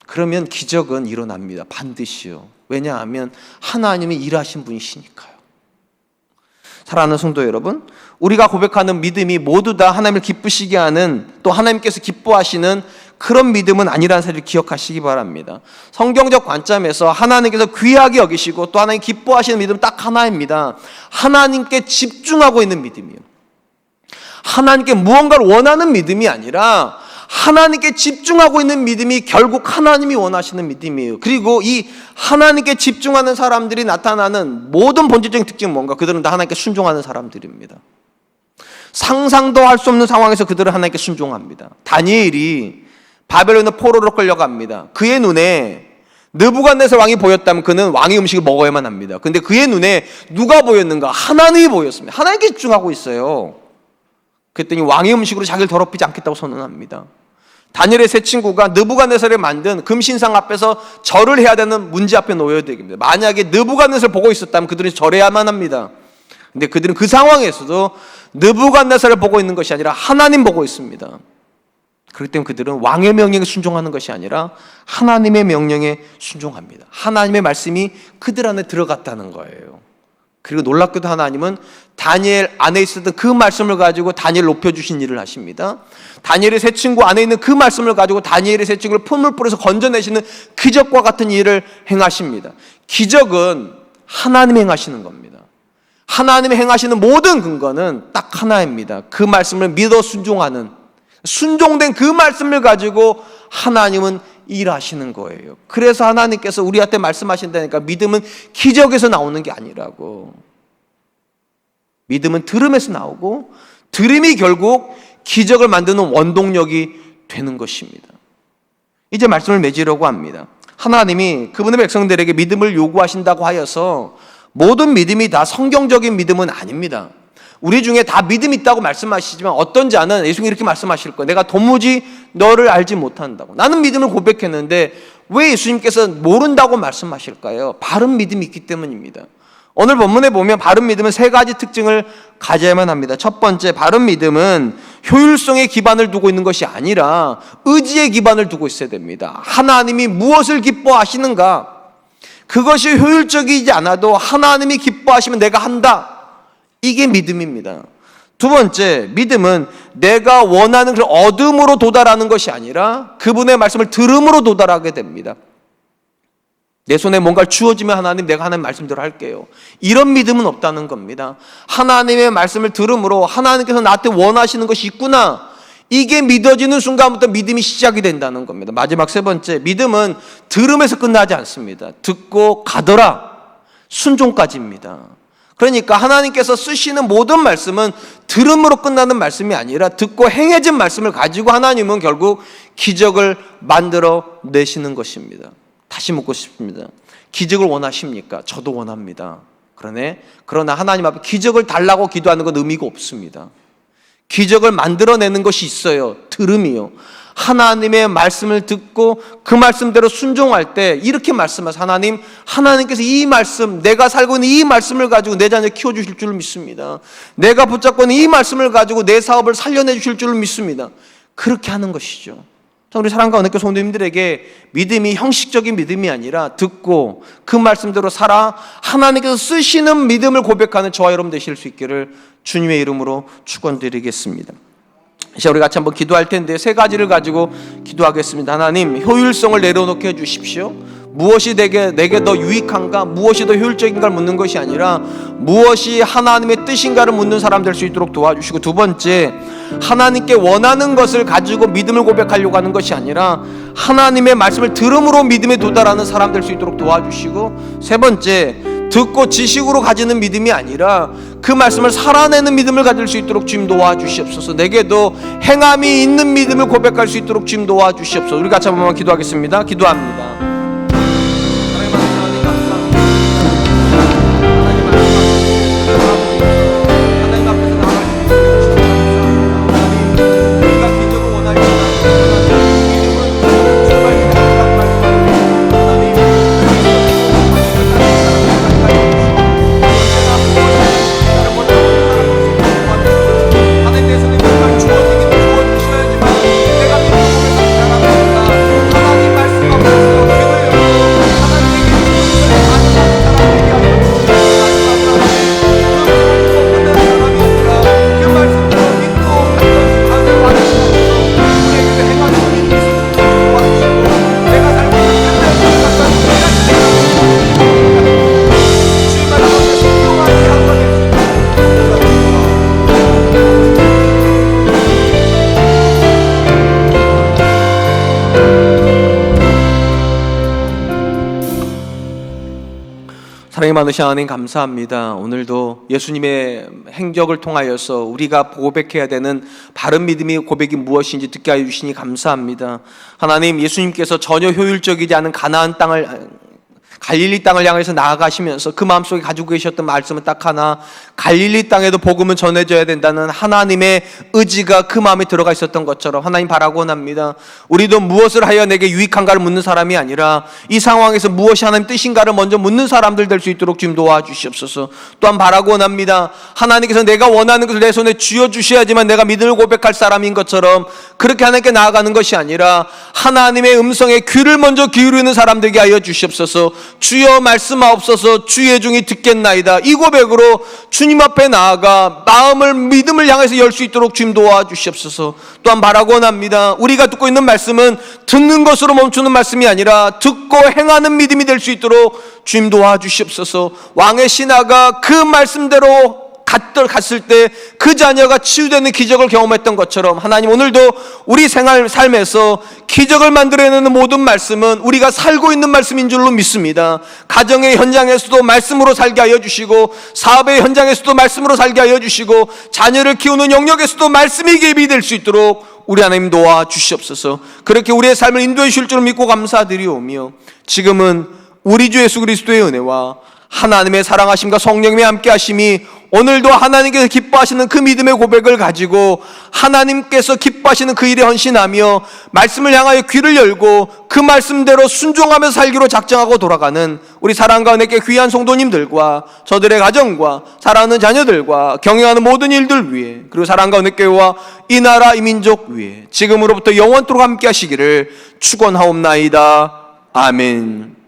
그러면 기적은 일어납니다. 반드시요. 왜냐하면 하나님이 일하신 분이시니까요. 사랑하는 성도 여러분, 우리가 고백하는 믿음이 모두 다 하나님을 기쁘시게 하는, 또 하나님께서 기뻐하시는 그런 믿음은 아니라는 사실을 기억하시기 바랍니다. 성경적 관점에서 하나님께서 귀하게 여기시고 또 하나님 기뻐하시는 믿음은 딱 하나입니다. 하나님께 집중하고 있는 믿음이요. 하나님께 무언가를 원하는 믿음이 아니라 하나님께 집중하고 있는 믿음이 결국 하나님이 원하시는 믿음이에요. 그리고 이 하나님께 집중하는 사람들이 나타나는 모든 본질적인 특징은 뭔가? 그들은 다 하나님께 순종하는 사람들입니다. 상상도 할 수 없는 상황에서 그들은 하나님께 순종합니다. 다니엘이 바벨론의 포로로 끌려갑니다. 그의 눈에 느부갓네살 왕이 보였다면 그는 왕의 음식을 먹어야만 합니다. 그런데 그의 눈에 누가 보였는가? 하나님이 보였습니다. 하나님께 집중하고 있어요. 그랬더니 왕의 음식으로 자기를 더럽히지 않겠다고 선언합니다. 다니엘의 세 친구가 느부갓네살이 만든 금신상 앞에서 절을 해야 되는 문제 앞에 놓여야 됩니다. 만약에 느부갓네살을 보고 있었다면 그들은 절해야만 합니다. 근데 그들은 그 상황에서도 느부갓네살을 보고 있는 것이 아니라 하나님 보고 있습니다. 그렇기 때문에 그들은 왕의 명령에 순종하는 것이 아니라 하나님의 명령에 순종합니다. 하나님의 말씀이 그들 안에 들어갔다는 거예요. 그리고 놀랍게도 하나님은 다니엘 안에 있었던 그 말씀을 가지고 다니엘 높여주신 일을 하십니다. 다니엘의 세 친구 안에 있는 그 말씀을 가지고 다니엘의 세 친구를 풀물불에서 건져내시는 기적과 같은 일을 행하십니다. 기적은 하나님이 행하시는 겁니다. 하나님이 행하시는 모든 근거는 딱 하나입니다. 그 말씀을 믿어 순종하는, 순종된 그 말씀을 가지고 하나님은 일하시는 거예요. 그래서 하나님께서 우리한테 말씀하신다니까 믿음은 기적에서 나오는 게 아니라고. 믿음은 들음에서 나오고 들음이 결국 기적을 만드는 원동력이 되는 것입니다. 이제 말씀을 맺으려고 합니다. 하나님이 그분의 백성들에게 믿음을 요구하신다고 하여서 모든 믿음이 다 성경적인 믿음은 아닙니다. 우리 중에 다 믿음이 있다고 말씀하시지만 어떤 자는 예수님이 이렇게 말씀하실 거예요. 내가 도무지 너를 알지 못한다고. 나는 믿음을 고백했는데 왜 예수님께서 모른다고 말씀하실까요? 바른 믿음이 있기 때문입니다. 오늘 본문에 보면 바른 믿음은 세 가지 특징을 가져야만 합니다. 첫 번째, 바른 믿음은 효율성에 기반을 두고 있는 것이 아니라 의지에 기반을 두고 있어야 됩니다. 하나님이 무엇을 기뻐하시는가? 그것이 효율적이지 않아도 하나님이 기뻐하시면 내가 한다. 이게 믿음입니다. 두 번째, 믿음은 내가 원하는 그 얻음으로 도달하는 것이 아니라 그분의 말씀을 들음으로 도달하게 됩니다. 내 손에 뭔가를 주어지면 하나님, 내가 하나님 말씀대로 할게요. 이런 믿음은 없다는 겁니다. 하나님의 말씀을 들음으로 하나님께서 나한테 원하시는 것이 있구나, 이게 믿어지는 순간부터 믿음이 시작이 된다는 겁니다. 마지막 세 번째, 믿음은 들음에서 끝나지 않습니다. 듣고 가더라, 순종까지입니다. 그러니까 하나님께서 쓰시는 모든 말씀은 들음으로 끝나는 말씀이 아니라 듣고 행해진 말씀을 가지고 하나님은 결국 기적을 만들어 내시는 것입니다. 다시 묻고 싶습니다. 기적을 원하십니까? 저도 원합니다. 그러나 하나님 앞에 기적을 달라고 기도하는 건 의미가 없습니다. 기적을 만들어내는 것이 있어요. 들음이요. 하나님의 말씀을 듣고 그 말씀대로 순종할 때 이렇게 말씀하세요. 하나님께서 이 말씀, 내가 살고 있는 이 말씀을 가지고 내 자녀를 키워주실 줄 믿습니다. 내가 붙잡고 있는 이 말씀을 가지고 내 사업을 살려내 주실 줄 믿습니다. 그렇게 하는 것이죠. 우리 사랑과 은혜교 성도님들에게 믿음이 형식적인 믿음이 아니라 듣고 그 말씀대로 살아 하나님께서 쓰시는 믿음을 고백하는 저와 여러분 되실 수 있기를 주님의 이름으로 축원드리겠습니다. 이제 우리 같이 한번 기도할 텐데 세 가지를 가지고 기도하겠습니다. 하나님, 효율성을 내려놓게 해주십시오. 무엇이 내게 더 유익한가, 무엇이 더 효율적인가를 묻는 것이 아니라 무엇이 하나님의 뜻인가를 묻는 사람 될 수 있도록 도와주시고, 두 번째, 하나님께 원하는 것을 가지고 믿음을 고백하려고 하는 것이 아니라 하나님의 말씀을 들음으로 믿음에 도달하는 사람 될 수 있도록 도와주시고, 세 번째, 듣고 지식으로 가지는 믿음이 아니라 그 말씀을 살아내는 믿음을 가질 수 있도록 주님 도와주시옵소서. 내게도 행함이 있는 믿음을 고백할 수 있도록 주님 도와주시옵소서. 우리 같이 한번 기도하겠습니다. 기도합니다. 사랑이 많으신 하나님 감사합니다. 오늘도 예수님의 행적을 통하여서 우리가 고백해야 되는 바른 믿음의 고백이 무엇인지 듣게 하여 주시니 감사합니다. 하나님, 예수님께서 전혀 효율적이지 않은 가나안 땅을, 갈릴리 땅을 향해서 나아가시면서 그 마음속에 가지고 계셨던 말씀은 딱 하나, 갈릴리 땅에도 복음은 전해져야 된다는 하나님의 의지가 그 마음에 들어가 있었던 것처럼 하나님 바라고 합니다. 우리도 무엇을 하여 내게 유익한가를 묻는 사람이 아니라 이 상황에서 무엇이 하나님 뜻인가를 먼저 묻는 사람들 될 수 있도록 주님 도와주시옵소서. 또한 바라고 합니다. 하나님께서 내가 원하는 것을 내 손에 쥐어주셔야지만 내가 믿음을 고백할 사람인 것처럼 그렇게 하나님께 나아가는 것이 아니라 하나님의 음성에 귀를 먼저 기울이는 사람 되게 하여 주시옵소서. 주여 말씀하옵소서. 주의 종이 듣겠나이다. 이 고백으로 주님 앞에 나아가 마음을, 믿음을 향해서 열 수 있도록 주님 도와주시옵소서. 또한 바라고 합니다. 우리가 듣고 있는 말씀은 듣는 것으로 멈추는 말씀이 아니라 듣고 행하는 믿음이 될 수 있도록 주님 도와주시옵소서. 왕의 신하가 그 말씀대로 갔을 때 그 자녀가 치유되는 기적을 경험했던 것처럼 하나님, 오늘도 우리 삶에서 기적을 만들어내는 모든 말씀은 우리가 살고 있는 말씀인 줄로 믿습니다. 가정의 현장에서도 말씀으로 살게 하여 주시고, 사업의 현장에서도 말씀으로 살게 하여 주시고, 자녀를 키우는 영역에서도 말씀이 개입이 될 수 있도록 우리 하나님 도와주시옵소서. 그렇게 우리의 삶을 인도해 주실 줄 믿고 감사드리오며, 지금은 우리 주 예수 그리스도의 은혜와 하나님의 사랑하심과 성령님의 함께 하심이 오늘도 하나님께서 기뻐하시는 그 믿음의 고백을 가지고 하나님께서 기뻐하시는 그 일에 헌신하며 말씀을 향하여 귀를 열고 그 말씀대로 순종하며 살기로 작정하고 돌아가는 우리 사랑과 은혜께 귀한 성도님들과 저들의 가정과 사랑하는 자녀들과 경영하는 모든 일들 위해, 그리고 사랑과 은혜교회와 이 나라 이 민족 위해 지금으로부터 영원토록 함께 하시기를 축원하옵나이다. 아멘.